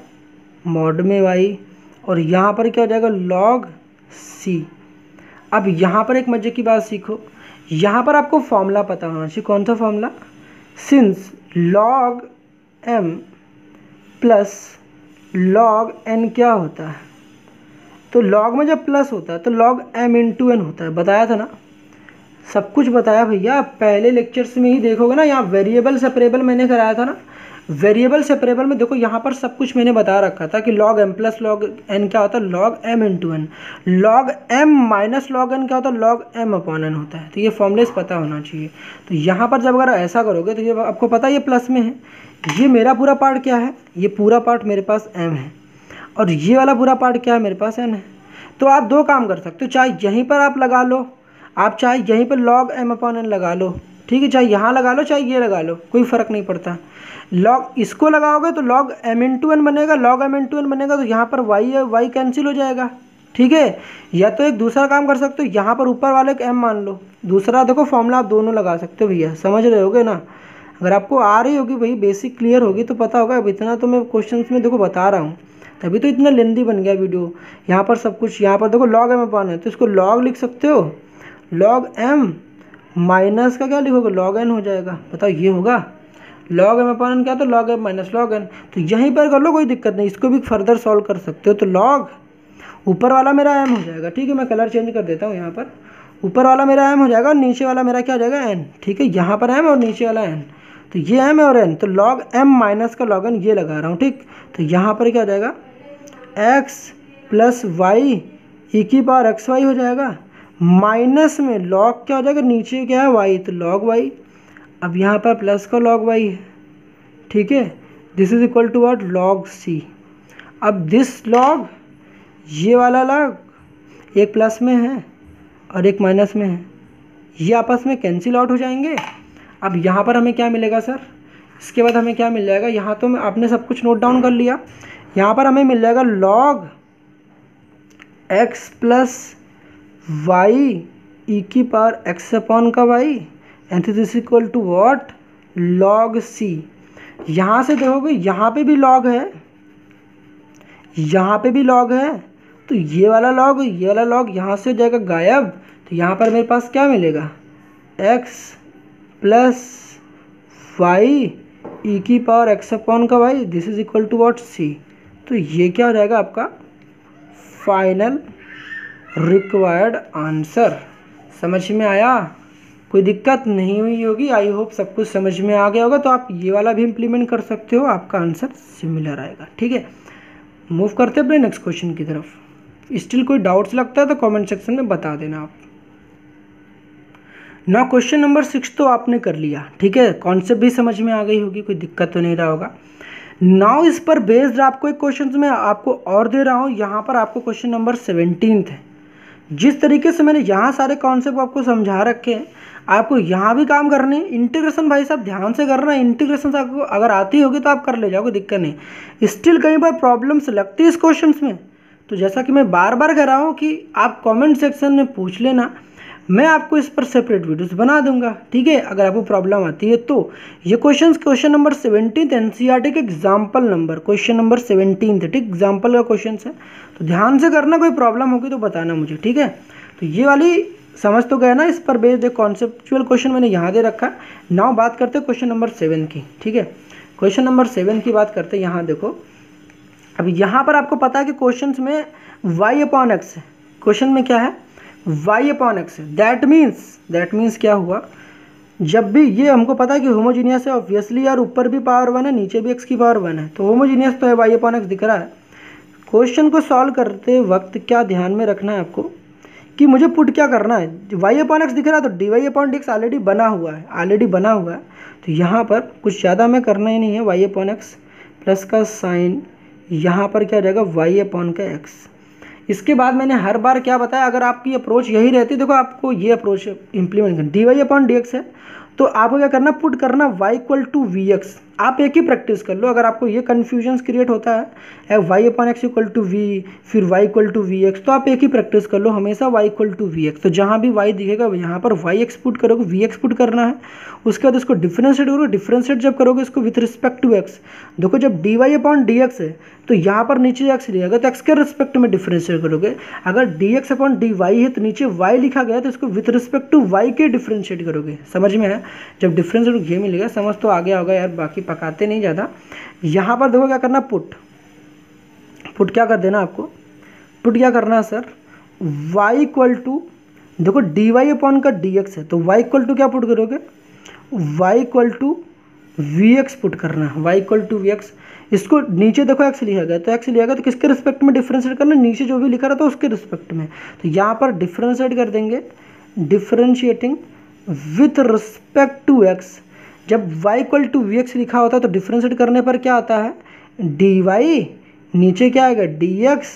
मॉड में y, और यहाँ पर क्या हो जाएगा लॉग c। अब यहाँ पर एक मजे की बात सीखो, यहाँ पर आपको फॉर्मूला पता होना चाहिए। कौन सा formula, since log m plus log n क्या होता है, तो लॉग में जब प्लस होता है तो लॉग m इंटू n होता है, बताया था ना, सब कुछ बताया भैया। पहले लेक्चर्स में ही देखोगे ना, यहाँ वेरिएबल सेपरेबल मैंने कराया था ना, वेरिएबल सेपरेबल में देखो यहाँ पर सब कुछ मैंने बता रखा था कि log m plus log n क्या होता है, log m into n, log m minus log n क्या होता है, लॉग m अपॉन n होता है। तो ये फॉर्मूलेस पता होना चाहिए। तो यहाँ पर जब अगर ऐसा करोगे तो ये आपको पता है ये प्लस में है, ये मेरा पूरा पार्ट क्या है, ये पूरा पार्ट मेरे पास m है, और ये वाला पूरा पार्ट क्या है मेरे पास n है। तो आप दो काम कर सकते हो, चाहे यहीं पर आप लगा लो, आप चाहे यहीं पर लॉग m अपॉन n लगा लो, ठीक है, चाहे यहाँ लगा लो चाहे ये लगा लो, कोई फ़र्क नहीं पड़ता। लॉग इसको लगाओगे तो लॉग m इंटू n बनेगा, लॉग m इंटू n बनेगा तो यहाँ पर y है, y कैंसिल हो जाएगा। ठीक है, या तो एक दूसरा काम कर सकते हो, यहाँ पर ऊपर वाले को m मान लो, दूसरा देखो फॉर्मूला आप दोनों लगा सकते हो भैया, समझ रहे होगे ना। अगर आपको आ रही होगी भाई, बेसिक क्लियर होगी तो पता होगा। अब इतना तो मैं क्वेश्चन में देखो बता रहा हूँ, तभी तो इतना लेंदी बन गया वीडियो। यहाँ पर सब कुछ, यहाँ पर देखो लॉग m अपॉन है तो इसको लॉग लिख सकते हो, लॉग m माइनस का क्या लिखोगे, लॉग n हो जाएगा। बताओ ये होगा, लॉग m अपॉन n क्या, तो log m minus log n, तो यहीं पर कर लो कोई दिक्कत नहीं, इसको भी फर्दर सॉल्व कर सकते हो। तो लॉग ऊपर वाला मेरा m हो जाएगा, ठीक है, मैं कलर चेंज कर देता हूँ, यहाँ पर ऊपर वाला मेरा m हो जाएगा और नीचे वाला मेरा क्या हो जाएगा n। ठीक है, यहाँ पर m और नीचे वाला n, तो ये m और n, तो लॉग m माइनस का लॉग n ये लगा रहा हूँ। ठीक, तो यहाँ पर क्या हो जाएगा x प्लस वाई ई की पावर एक्स वाई हो जाएगा, माइनस में लॉग क्या हो जाएगा, नीचे क्या है y, तो लॉग y, अब यहाँ पर प्लस का लॉग y है। ठीक है, this is equal to what, log c। अब दिस लॉग, ये वाला लॉग एक प्लस में है और एक माइनस में है, ये आपस में कैंसिल आउट हो जाएंगे। अब यहाँ पर हमें क्या मिलेगा सर, इसके बाद हमें क्या मिल जाएगा, यहाँ तो आपने सब कुछ नोट डाउन कर लिया, यहाँ पर हमें मिल जाएगा log x plus y e की पावर एक्स अपॉन का y, and this equal to what, log c। यहाँ से देखोगे यहाँ पे भी लॉग है, यहाँ पे भी लॉग है, तो ये वाला लॉग यहाँ से हो जाएगा गायब। तो यहाँ पर मेरे पास क्या मिलेगा, x प्लस वाई ई की पावर एक्स अपॉन का y, this is equal to what, c। तो ये क्या हो जाएगा आपका फाइनल रिक्वायर्ड आंसर। समझ में आया? कोई दिक्कत नहीं हुई होगी। आई होप सब कुछ समझ में आ गया होगा। तो आप ये वाला भी इम्प्लीमेंट कर सकते हो, आपका आंसर सिमिलर आएगा। ठीक है, मूव करते हैं अपने नेक्स्ट क्वेश्चन की तरफ। स्टिल कोई डाउट्स लगता है तो कमेंट सेक्शन में बता देना आप। ना क्वेश्चन नंबर 6 तो आपने कर लिया। ठीक है, कॉन्सेप्ट भी समझ में आ गई होगी, कोई दिक्कत तो नहीं रहा होगा। नाउ इस पर बेस्ड आपको एक क्वेश्चन में आपको और दे रहा हूँ। यहाँ पर आपको क्वेश्चन नंबर 17 है। जिस तरीके से मैंने यहाँ सारे कॉन्सेप्ट आपको समझा रखे हैं, आपको यहाँ भी काम करने हैं। इंटीग्रेशन भाई साहब ध्यान से करना है। इंटीग्रेशन आपको अगर आती होगी तो आप कर ले जाओगे, दिक्कत नहीं। स्टिल कई बार प्रॉब्लम्स लगती है इस क्वेश्चन में, तो जैसा कि मैं बार बार कह रहा हूँ कि आप कमेंट सेक्शन में पूछ लेना, मैं आपको इस पर सेपरेट वीडियोस बना दूंगा। ठीक है, अगर आपको प्रॉब्लम आती है तो। ये क्वेश्चन नंबर 17 एनसीईआरटी के एग्जाम्पल नंबर क्वेश्चन नंबर 17 है। ठीक, एग्जाम्पल का क्वेश्चन है, तो ध्यान से करना। कोई प्रॉब्लम होगी तो बताना मुझे। ठीक है, तो ये वाली समझ तो गया ना। इस पर बेस्ड एक कॉन्सेप्चुअल क्वेश्चन मैंने यहाँ दे रखा। नाउ बात करते हैं क्वेश्चन नंबर 7 की। ठीक है, क्वेश्चन नंबर 7 की बात करते हैं। यहाँ देखो, अब यहाँ पर आपको पता है कि क्वेश्चन में y/x है। क्वेश्चन में क्या है? y/x है। दैट मीन्स क्या हुआ, जब भी ये हमको पता है कि होमोजीनियस है ऑब्वियसली यार, ऊपर भी पावर 1 है नीचे भी x की पावर 1 है, तो होमोजीनियस तो है, y/x दिख रहा है। क्वेश्चन को सॉल्व करते वक्त क्या ध्यान में रखना है आपको कि मुझे पुट क्या करना है। y/x दिख रहा है तो dy/dx ऑलरेडी बना हुआ है, तो यहाँ पर कुछ ज़्यादा में करना ही नहीं है। y/x प्लस का साइन यहाँ पर क्या हो जाएगा y/x। इसके बाद मैंने हर बार क्या बताया, अगर आपकी अप्रोच यही रहती, देखो आपको ये अप्रोच इम्प्लीमेंट करना, dy/dx है तो आपको क्या करना, पुट करना y=vx। आप एक ही प्रैक्टिस कर लो। अगर आपको ये कन्फ्यूजन्स क्रिएट होता है y/x = v, फिर y=vx, तो आप एक ही प्रैक्टिस कर लो, हमेशा y=vx। तो जहाँ भी y दिखेगा यहाँ पर yx पुट करोगे, vx पुट करना है। उसके बाद इसको डिफ्रेंशिएट करोगे। डिफ्रेंशिएट जब करोगे इसको विथ रिस्पेक्ट टू x, देखो जब dy/dx है तो यहाँ पर नीचे x लिखेगा तो x के रिस्पेक्ट में डिफ्रेंशिएट करोगे। अगर dx/dy है तो नीचे y लिखा गया तो इसको विथ रिस्पेक्ट टू y के डिफ्रेंशिएट करोगे। समझ में है? जब डिफ्रेंशिएट ये मिलेगा, समझ तो आ गया होगा यार, बाकी पकाते नहीं ज़्यादा। यहाँ पर देखो क्या करना, पुट क्या कर देना आपको, पुट क्या करना है सर, y= देखो dy/dx है तो y= क्या पुट करोगे, y=vx पुट करना है, y=vx। इसको नीचे देखो x लिखा गया तो x लिखा गया तो किसके रिस्पेक्ट में डिफ्रेंशिएट करना, नीचे जो भी लिखा रहा था उसके रिस्पेक्ट में। तो यहाँ पर डिफ्रेंशिएट कर देंगे, differentiating with respect to x। जब y=vx लिखा होता है तो डिफ्रेंशिएट करने पर क्या आता है, dy, नीचे क्या आएगा dx,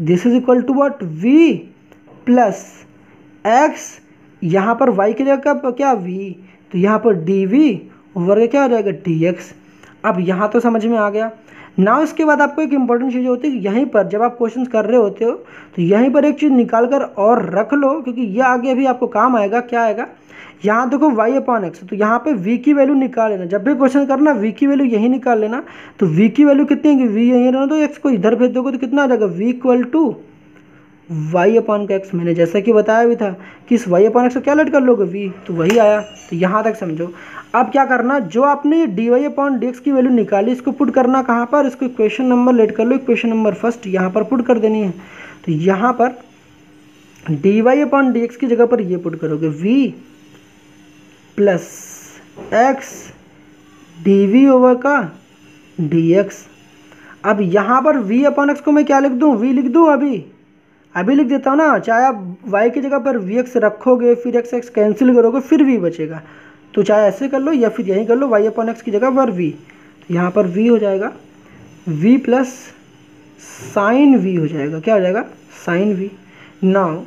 this is equal to what, v plus x, यहाँ पर y की जगह क्या v, तो यहाँ पर dv ओवर क्या हो जाएगा dx। अब यहाँ तो समझ में आ गया ना। इसके बाद आपको एक इंपॉर्टेंट चीज़ होती है, यहीं पर जब आप क्वेश्चन कर रहे होते हो तो यहीं पर एक चीज़ निकाल कर और रख लो, क्योंकि ये आगे भी आपको काम आएगा। क्या आएगा, यहाँ देखो y/x, तो यहाँ पे v की वैल्यू निकाल लेना। जब भी क्वेश्चन करना v की वैल्यू यही निकाल लेना। तो v की वैल्यू कितनी है, v यहीं रहना, तो x को इधर भेज दोगे तो कितना आ जाएगा, v y/x। मैंने जैसा कि बताया भी था कि इस y/x को क्या लेट कर लोगे, v, तो वही आया। तो यहाँ तक समझो। अब क्या करना, जो आपने dy/dx की वैल्यू निकाली इसको पुट करना कहाँ पर, इसको इक्वेशन नंबर लेट कर लो, इक्वेशन नंबर फर्स्ट यहाँ पर पुट कर देनी है। तो यहाँ पर dy/dx की जगह पर ये पुट करोगे, v plus x dv over का dx। अब यहाँ पर v/x को मैं क्या लिख दूँ, v लिख दूँ, अभी लिख देता हूँ ना। चाहे आप y की जगह पर vx रखोगे फिर x कैंसिल करोगे फिर v बचेगा, तो चाहे ऐसे कर लो या फिर यहीं कर लो, y/x की जगह पर v। तो यहाँ पर v हो जाएगा v प्लस साइन v हो जाएगा। क्या हो जाएगा, साइन v। नाउ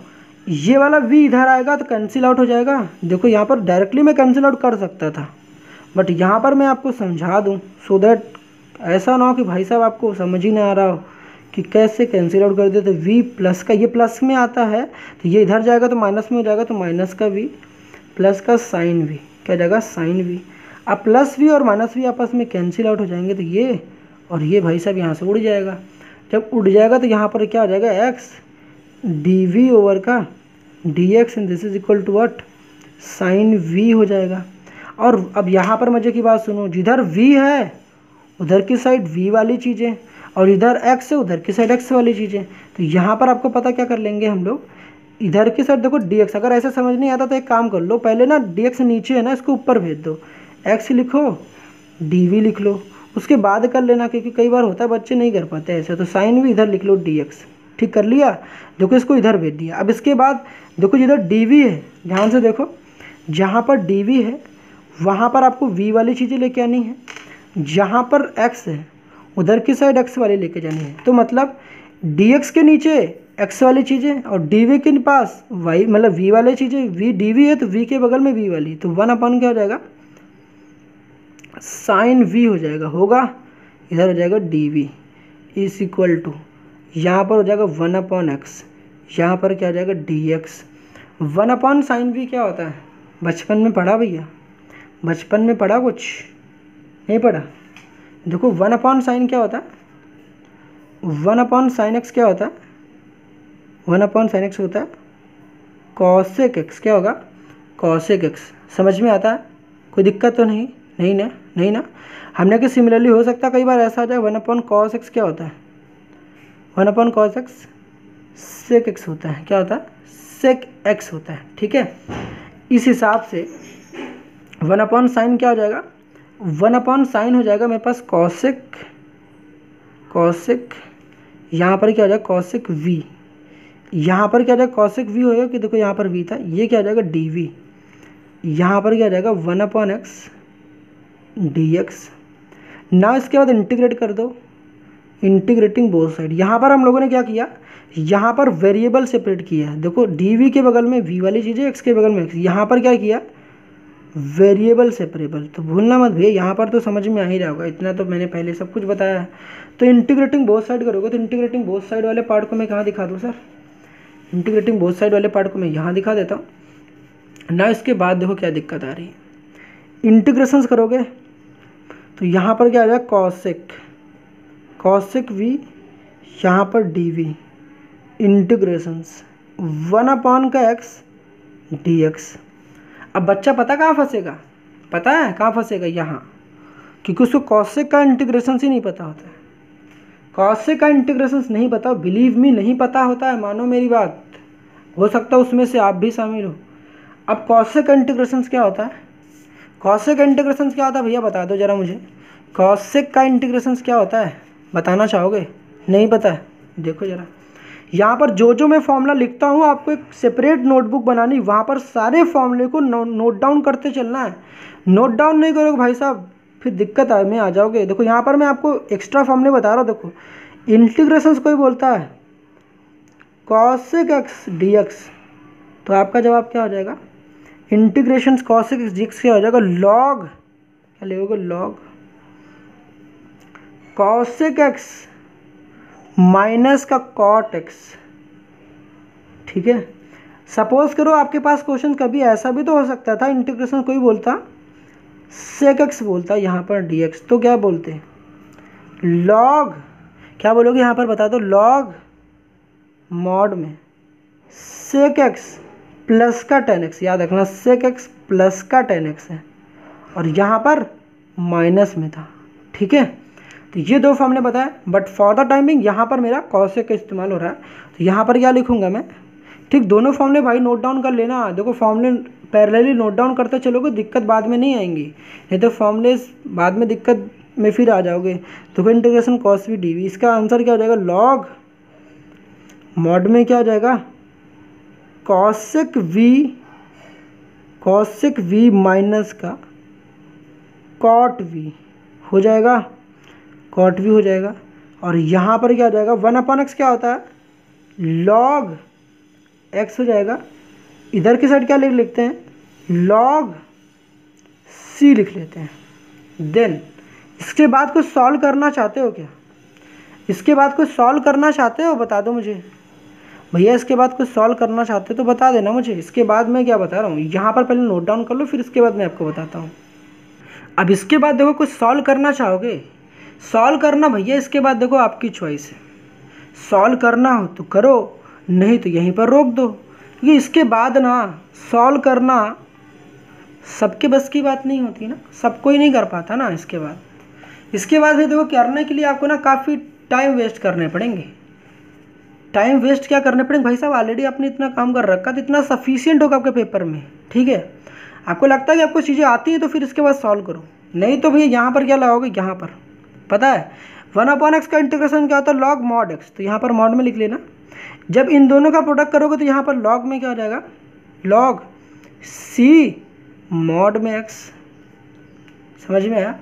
ये वाला v इधर आएगा तो कैंसिल आउट हो जाएगा। देखो यहाँ पर डायरेक्टली मैं कैंसिल आउट कर सकता था, बट यहाँ पर मैं आपको समझा दूँ सो दैट ऐसा ना हो कि भाई साहब आपको समझ ही ना आ रहा हो कि कैसे कैंसिल आउट कर दे। तो v प्लस का, ये प्लस में आता है तो ये इधर जाएगा तो माइनस में हो जाएगा, तो माइनस का v प्लस का साइन v, क्या जाएगा, साइन v। अब प्लस v और माइनस v आपस में कैंसिल आउट हो जाएंगे, तो ये और ये भाई साहब यहाँ से उड़ जाएगा। जब उड़ जाएगा तो यहाँ पर क्या हो जाएगा, x dv ओवर का dx and this is equal to what, sine v हो जाएगा। और अब यहाँ पर मजे की बात सुनो, जिधर v है उधर की साइड v वाली चीज़ें, और इधर x है, उधर की साइड x वाली चीज़ें। तो यहाँ पर आपको पता क्या कर लेंगे हम लोग, इधर की साइड देखो dx। अगर ऐसे समझ नहीं आता तो एक काम कर लो, पहले ना dx नीचे है ना, इसको ऊपर भेज दो, x लिखो dv लिख लो, उसके बाद कर लेना, क्योंकि कई बार होता है बच्चे नहीं कर पाते ऐसे। तो साइन भी इधर लिख लो dx, ठीक कर लिया। देखो इसको इधर भेज दिया। अब इसके बाद देखो जिधर dv है, ध्यान से देखो, जहाँ पर dv है वहाँ पर आपको v वाली चीज़ें लेके आनी है, जहाँ पर x है उधर की साइड x वाली लेके जानी है। तो मतलब dx के नीचे x वाली चीज़ें और dv के पास y मतलब v वाली चीज़ें, v dv है तो v के बगल में v वाली, तो 1 क्या हो जाएगा, साइन v हो जाएगा, होगा इधर हो जाएगा dv इज इक्वल टू, यहाँ पर हो जाएगा 1/x, यहाँ पर क्या हो जाएगा dx। 1/sin v क्या होता है, बचपन में पढ़ा भैया, बचपन में पढ़ा, कुछ नहीं पढ़ा। देखो 1/sin क्या होता है, 1/sin x क्या होता है, 1/sin x होता है cosec x, क्या होगा cosec x। समझ में आता है, कोई दिक्कत तो नहीं, नहीं ना, नहीं ना। हमने कि सिमिलरली हो सकता है कई बार ऐसा आ जाए, 1/cos x क्या होता है, 1/cos x sec x होता है, क्या होता है sec x होता है, ठीक है। इस हिसाब से 1/sin क्या हो जाएगा, 1/sin हो जाएगा मेरे पास cosec, यहाँ पर क्या हो जाएगा cosec v, यहाँ पर क्या हो जाएगा cosec v होएगा, कि देखो यहाँ पर v था, ये क्या हो जाएगा dv, यहाँ पर क्या हो जाएगा 1/x dx। ना इसके बाद इंटीग्रेट कर दो, इंटीग्रेटिंग बोथ साइड। यहाँ पर हम लोगों ने क्या किया, यहाँ पर वेरिएबल सेपरेट किया है। देखो dv के बगल में v वाली चीज़ें, x के बगल में x, यहाँ पर क्या किया वेरिएबल सेपरेबल। तो भूलना मत भैया, यहाँ पर तो समझ में आ ही रहा होगा, इतना तो मैंने पहले सब कुछ बताया है। तो इंटीग्रेटिंग बोथ साइड करोगे, तो इंटीग्रेटिंग बोथ साइड वाले पार्ट को मैं कहाँ दिखा दूँ सर, इंटीग्रेटिंग बोथ साइड वाले पार्ट को मैं यहाँ दिखा देता हूँ ना। इसके बाद देखो क्या दिक्कत आ रही है, इंटीग्रेशंस करोगे तो यहाँ पर क्या आ जाएगा cosec v, यहाँ पर dv, इंटीग्रेशंस 1/x dx। अब बच्चा पता कहाँ फंसेगा, पता है कहाँ फंसेगा, यहाँ, क्योंकि उसको cosec का इंटीग्रेशंस ही नहीं पता होता है। cosec का इंटीग्रेशंस नहीं पता, बिलीव मी नहीं पता होता है, मानो मेरी बात, हो सकता है उसमें से आप भी शामिल हो। अब cosec का इंटीग्रेशंस क्या होता है, cosec का इंटीग्रेशंस क्या होता है भैया बता दो जरा मुझे, cosec का इंटीग्रेशंस क्या होता है, बताना चाहोगे, नहीं पता है। देखो जरा यहाँ पर जो मैं फॉर्मूला लिखता हूँ, आपको एक सेपरेट नोटबुक बनानी, वहाँ पर सारे फॉर्मूले को नोट डाउन करते चलना है। नोट डाउन नहीं करोगे भाई साहब फिर दिक्कत में आ जाओगे। देखो यहाँ पर मैं आपको एक्स्ट्रा फॉर्मूले बता रहा हूँ। देखो इंटीग्रेशंस कोई बोलता है cosec x dx, तो आपका जवाब क्या हो जाएगा, इंटीग्रेशंस cosec x dx क्या हो जाएगा, लॉग, क्या लिखोगे लॉग cosec x माइनस का cot x, ठीक है। सपोज करो आपके पास क्वेश्चन कभी ऐसा भी तो हो सकता था, इंटीग्रेशन कोई बोलता sec x बोलता यहाँ पर dx, तो क्या बोलते लॉग, क्या बोलोगे यहाँ पर बता दो, लॉग मॉड में sec x प्लस का tan x, याद रखना sec x प्लस का tan x है और यहाँ पर माइनस में था, ठीक है। तो ये दो फॉर्मूले बताए, बट फॉर द टाइमिंग यहाँ पर मेरा cosec का इस्तेमाल हो रहा है, तो यहाँ पर क्या लिखूँगा मैं, ठीक। दोनों फॉर्मूले भाई नोट डाउन कर लेना। देखो फॉर्मूले पैरेलली नोट डाउन करते चलोगे, दिक्कत बाद में नहीं आएंगी, नहीं तो फॉर्मूले बाद में दिक्कत में फिर आ जाओगे। तो फिर इंटीग्रेशन cos v dv, इसका आंसर क्या हो जाएगा, लॉग मॉड में क्या हो जाएगा, cosec v माइनस का cot v हो जाएगा, cot v हो जाएगा। और यहाँ पर क्या हो जाएगा, 1/x क्या होता है, log x हो जाएगा। इधर की साइड क्या लिखते हैं, log c लिख लेते हैं। देन इसके बाद कुछ सॉल्व करना चाहते हो क्या, इसके बाद कुछ सॉल्व करना चाहते हो, बता दो मुझे भैया, इसके बाद कुछ सॉल्व करना चाहते हो तो बता देना मुझे। इसके बाद मैं क्या बता रहा हूँ, यहाँ पर पहले नोट डाउन कर लो, फिर इसके बाद मैं आपको बताता हूँ। अब इसके बाद देखो कुछ सॉल्व करना चाहोगे, सॉल्व करना भैया इसके बाद देखो आपकी चॉइस है, सॉल्व करना हो तो करो, नहीं तो यहीं पर रोक दो, क्योंकि इसके बाद ना सॉल्व करना सबके बस की बात नहीं होती ना, सब कोई नहीं कर पाता ना। इसके बाद फिर देखो करने के लिए आपको ना काफ़ी टाइम वेस्ट करने पड़ेंगे। टाइम वेस्ट क्या करने पड़ेंगे भाई साहब, ऑलरेडी आपने इतना काम कर रखा, तो इतना सफिशियंट होगा आपके पेपर में। ठीक है, आपको लगता है कि आपको चीज़ें आती हैं तो फिर इसके बाद सॉल्व करो, नहीं तो भैया यहाँ पर क्या लगाओगे, यहाँ पर पता है 1/x का इंटीग्रेशन क्या होता है, लॉग मॉड x, तो यहाँ पर मॉड में लिख लेना। जब इन दोनों का प्रोडक्ट करोगे तो यहाँ पर लॉग में क्या हो जाएगा, लॉग c मॉड में x। समझ में आया?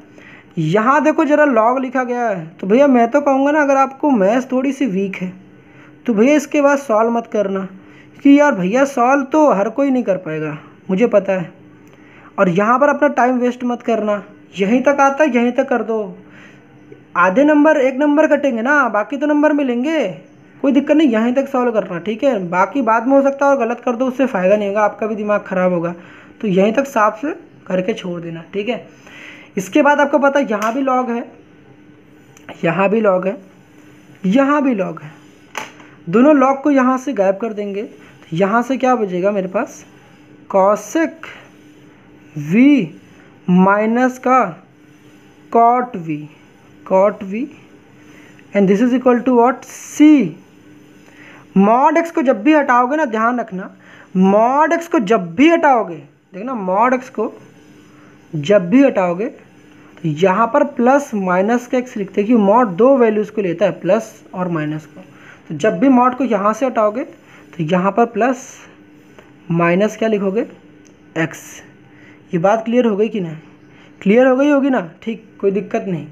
यहाँ देखो जरा लॉग लिखा गया है, तो भैया मैं तो कहूँगा ना, अगर आपको मैथ्स थोड़ी सी वीक है तो भैया इसके बाद सॉल्व मत करना, कि यार भैया सॉल्व तो हर कोई नहीं कर पाएगा, मुझे पता है। और यहाँ पर अपना टाइम वेस्ट मत करना, यहीं तक आता है यहीं तक कर दो, आधे नंबर 1 नंबर कटेंगे ना, बाकी तो नंबर मिलेंगे, कोई दिक्कत नहीं, यहीं तक सॉल्व करना। ठीक है, बाकी बाद में हो सकता है और गलत कर दो, उससे फ़ायदा नहीं होगा, आपका भी दिमाग ख़राब होगा, तो यहीं तक साफ से करके छोड़ देना। ठीक है, इसके बाद आपको पता है यहाँ भी लॉग है, यहाँ भी लॉग है, यहाँ भी लॉग है, दोनों लॉग को यहाँ से गायब कर देंगे, तो यहाँ से क्या बचेगा मेरे पास, कॉसेक v माइनस का cot v and this is equal to what, c। Mod x को जब भी हटाओगे ना, ध्यान रखना, मॉड x को जब भी हटाओगे, देखना मॉड x को जब भी हटाओगे तो यहाँ पर प्लस माइनस का x लिखते हैं, कि मॉड 2 वैल्यूज़ को लेता है, प्लस और माइनस को। तो जब भी मॉड को यहाँ से हटाओगे तो यहाँ पर प्लस माइनस क्या लिखोगे, x। ये बात क्लियर हो गई कि नहीं, क्लियर हो गई होगी ना, ठीक, कोई दिक्कत नहीं।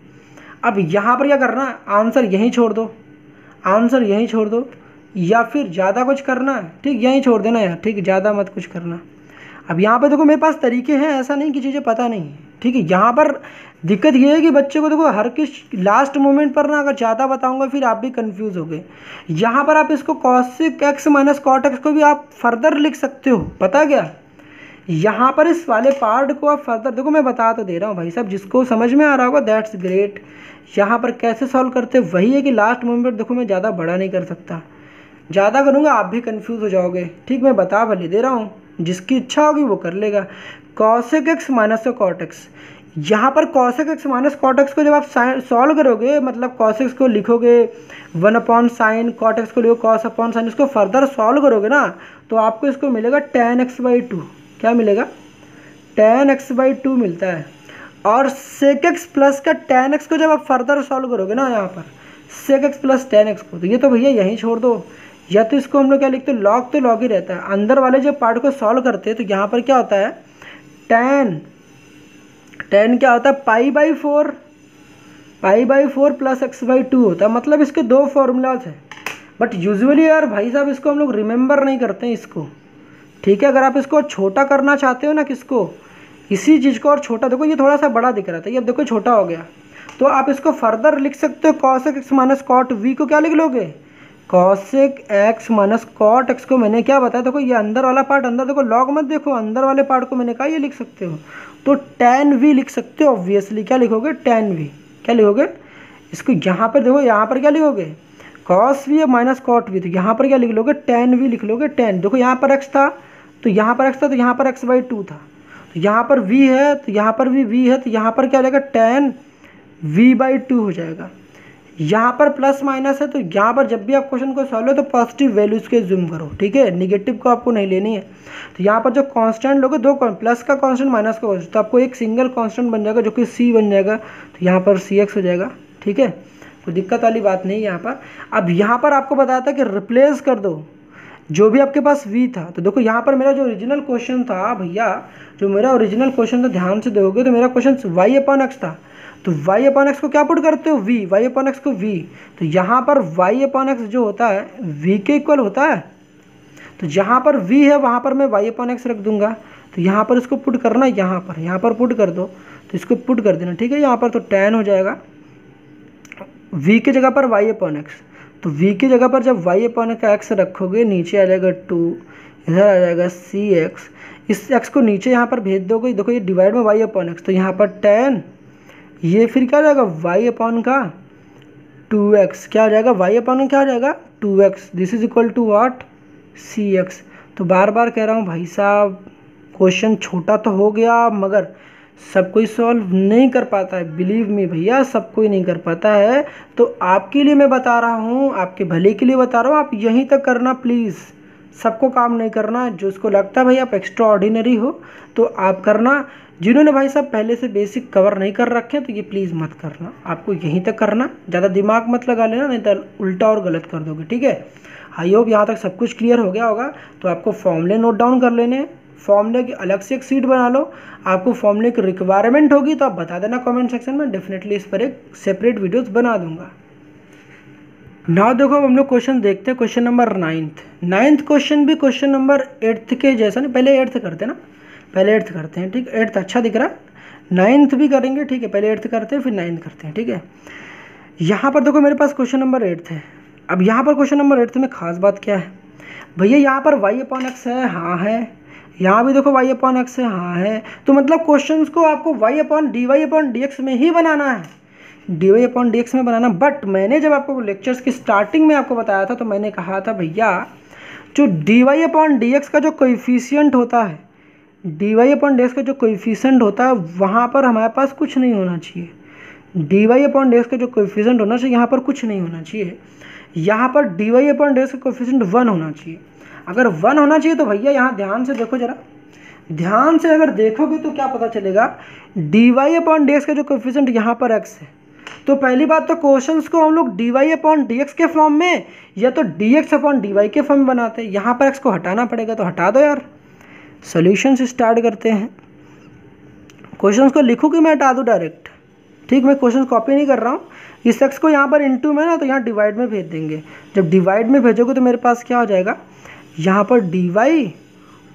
अब यहाँ पर क्या करना है, आंसर यहीं छोड़ दो, आंसर यहीं छोड़ दो, या फिर ज़्यादा कुछ करना है, ठीक, यहीं छोड़ देना यार, ठीक, ज़्यादा मत कुछ करना। अब यहाँ पर देखो मेरे पास तरीके हैं, ऐसा नहीं कि चीज़ें पता नहीं है। ठीक है, यहाँ पर दिक्कत ये है कि बच्चे को देखो हर किस लास्ट मोमेंट पर ना, अगर ज़्यादा बताऊँगा फिर आप भी कन्फ्यूज़ हो गए। यहाँ पर आप इसको cosec x minus cot x को भी आप फर्दर लिख सकते हो, पता क्या, यहाँ पर इस वाले पार्ट को आप फर्दर, देखो मैं बता तो दे रहा हूँ भाई साहब, जिसको समझ में आ रहा होगा दैट्स ग्रेट। यहाँ पर कैसे सॉल्व करते हैं, वही है कि लास्ट मोमेंट देखो मैं ज़्यादा बड़ा नहीं कर सकता, ज़्यादा करूँगा आप भी कंफ्यूज हो जाओगे। ठीक, मैं बता भले दे रहा हूँ, जिसकी इच्छा होगी वो कर लेगा। कॉसेक एक्स माइनस का कॉट एक्स, यहाँ पर cosec x minus cot x को जब आप सॉल्व करोगे, मतलब कॉस एक्स को लिखोगे 1/sin, कॉट एक्स को लिखो cos/sin, इसको फर्दर सॉल्व करोगे ना तो आपको इसको मिलेगा tan x/2। क्या मिलेगा, tan x/2 मिलता है। और sec x प्लस का tan x को जब आप फर्दर सॉल्व करोगे ना, यहाँ पर sec x plus tan x को, तो ये तो भैया यहीं छोड़ दो, या तो इसको हम लोग क्या लिखते हैं, लॉग तो लॉग ही रहता है, अंदर वाले जब पार्ट को सॉल्व करते हैं तो यहाँ पर क्या होता है, tan क्या होता है, π/4 प्लस x/2 होता है, मतलब इसके 2 फॉर्मूलाज हैं। बट यूजुअली यार भाई साहब इसको हम लोग रिमेंबर नहीं करते हैं इसको। ठीक है, अगर आप इसको छोटा करना चाहते हो ना, किसको, इसी चीज़ को और छोटा, देखो ये थोड़ा सा बड़ा दिख रहा था, ये अब देखो छोटा हो गया, तो आप इसको फर्दर लिख सकते हो, cosec x minus cot v को क्या लिख लोगे, cosec x minus cot x को मैंने क्या बताया, देखो ये अंदर वाला पार्ट, अंदर देखो लॉग मत देखो, अंदर वाले पार्ट को मैंने कहा ये लिख सकते हो, तो tan v लिख सकते हो ऑब्वियसली। क्या लिखोगे, tan v, क्या लिखोगे, इसको यहाँ पर देखो, यहाँ पर क्या लिखोगे, cos v minus cot v, तो यहाँ पर क्या लिख लोगे, tan v लिख लोगे। tan, देखो यहाँ पर x था तो यहाँ पर x था, तो यहाँ पर x/2 था, तो यहाँ पर v है तो यहाँ पर भी v है, तो यहाँ पर क्या हो जाएगा, tan v/2 हो जाएगा। यहाँ पर प्लस माइनस है, तो यहाँ पर जब भी आप क्वेश्चन को सॉल्व हो तो पॉजिटिव वैल्यूज़ के जूम करो, ठीक है, निगेटिव को आपको नहीं लेनी है। तो यहाँ पर जो कांस्टेंट लोगे, दो प्लस का कांस्टेंट माइनस का कांस्टेंट, तो आपको एक सिंगल कांस्टेंट बन जाएगा जो कि c बन जाएगा, तो यहाँ पर cx हो जाएगा। ठीक है, कोई दिक्कत वाली बात नहीं यहाँ पर। अब यहाँ पर आपको बताया था कि रिप्लेस कर दो जो भी आपके पास v था, तो देखो यहाँ पर मेरा जो ओरिजिनल क्वेश्चन था भैया, जो मेरा ओरिजिनल क्वेश्चन था, ध्यान से देखोगे तो मेरा क्वेश्चन y/x था, तो y/x को क्या पुट करते हो, v, y/x को v, तो यहाँ पर y/x जो होता है v के इक्वल होता है, तो जहाँ पर v है वहाँ पर मैं y/x रख दूंगा, तो यहाँ पर इसको पुट करना, यहाँ पर पुट कर दो, तो इसको पुट कर देना। ठीक है, यहाँ पर तो tan हो जाएगा v की जगह पर y/x, तो v की जगह पर जब y/x रखोगे, नीचे आ जाएगा 2, इधर आ जाएगा cx, इस x को नीचे यहाँ पर भेज दोगे, देखो ये डिवाइड में y/x, तो यहाँ पर tan, ये फिर क्या आ जाएगा y/2x, क्या आ जाएगा y/, क्या आ जाएगा 2x, this is equal to what, cx। तो बार बार कह रहा हूँ भाई साहब, क्वेश्चन छोटा तो हो गया मगर सब कोई सॉल्व नहीं कर पाता है, बिलीव मी भैया, सब कोई नहीं कर पाता है। तो आपके लिए मैं बता रहा हूँ, आपके भले के लिए बता रहा हूँ, आप यहीं तक करना प्लीज़। सबको काम नहीं करना, जो उसको लगता है भाई आप एक्स्ट्रा ऑर्डिनरी हो तो आप करना। जिन्होंने भाई साहब पहले से बेसिक कवर नहीं कर रखे हैं तो ये प्लीज़ मत करना, आपको यहीं तक करना, ज़्यादा दिमाग मत लगा लेना, नहीं तो उल्टा और गलत कर दोगे, ठीक है। आई होप यहाँ तक सब कुछ क्लियर हो गया होगा। तो आपको फॉर्मूले नोट डाउन कर लेने हैं, फॉर्मूले की अलग से एक सीट बना लो। आपको फॉर्मूले की रिक्वायरमेंट होगी तो आप बता देना कमेंट सेक्शन में, डेफिनेटली इस पर एक सेपरेट वीडियोस बना दूंगा। नाउ देखो अब हम लोग क्वेश्चन देखते हैं, क्वेश्चन नंबर 9th क्वेश्चन भी क्वेश्चन नंबर 8th के जैसा नहीं, पहले 8th करते हैं ना, पहले 8th करते हैं, ठीक। 8th अच्छा दिख रहा है, 9th भी करेंगे, ठीक है। पहले 8th करते हैं फिर 9th करते हैं, ठीक है। यहाँ पर देखो मेरे पास क्वेश्चन नंबर 8th है। अब यहाँ पर क्वेश्चन नंबर 8th में खास बात क्या है भैया, यहाँ पर y/x है, हाँ है, यहाँ भी देखो y/x है, हाँ है। तो मतलब क्वेश्चंस को आपको y/dy/dx में ही बनाना है, dy/dx में बनाना। बट मैंने जब आपको लेक्चर्स की स्टार्टिंग में आपको बताया था तो मैंने कहा था भैया जो dy/dx का जो कोएफिशिएंट होता है, dy/dx का जो कोएफिशिएंट होता है वहाँ पर हमारे पास कुछ नहीं होना चाहिए। dy/dx का जो कोएफिशिएंट होना चाहिए यहाँ पर कुछ नहीं होना चाहिए, यहाँ पर dy/dx का कोएफिशिएंट 1 होना चाहिए। अगर 1 होना चाहिए तो भैया यहाँ ध्यान से देखो, जरा ध्यान से अगर देखोगे तो क्या पता चलेगा, dy/dx का जो कोएफिशिएंट यहाँ पर x है, तो पहली बात तो क्वेश्चंस को हम लोग dy/dx के फॉर्म में या तो dx/dy के फॉर्म में बनाते हैं। यहाँ पर x को हटाना पड़ेगा तो हटा दो यार। सॉल्यूशन से स्टार्ट करते हैं। क्वेश्चंस को लिखूँ कि मैं हटा दूँ डायरेक्ट, ठीक। मैं क्वेश्चन कॉपी नहीं कर रहा हूँ, इस x को यहाँ पर इनटू में ना तो यहाँ डिवाइड में भेज देंगे। जब डिवाइड में भेजोगे तो मेरे पास क्या हो जाएगा, यहाँ पर dy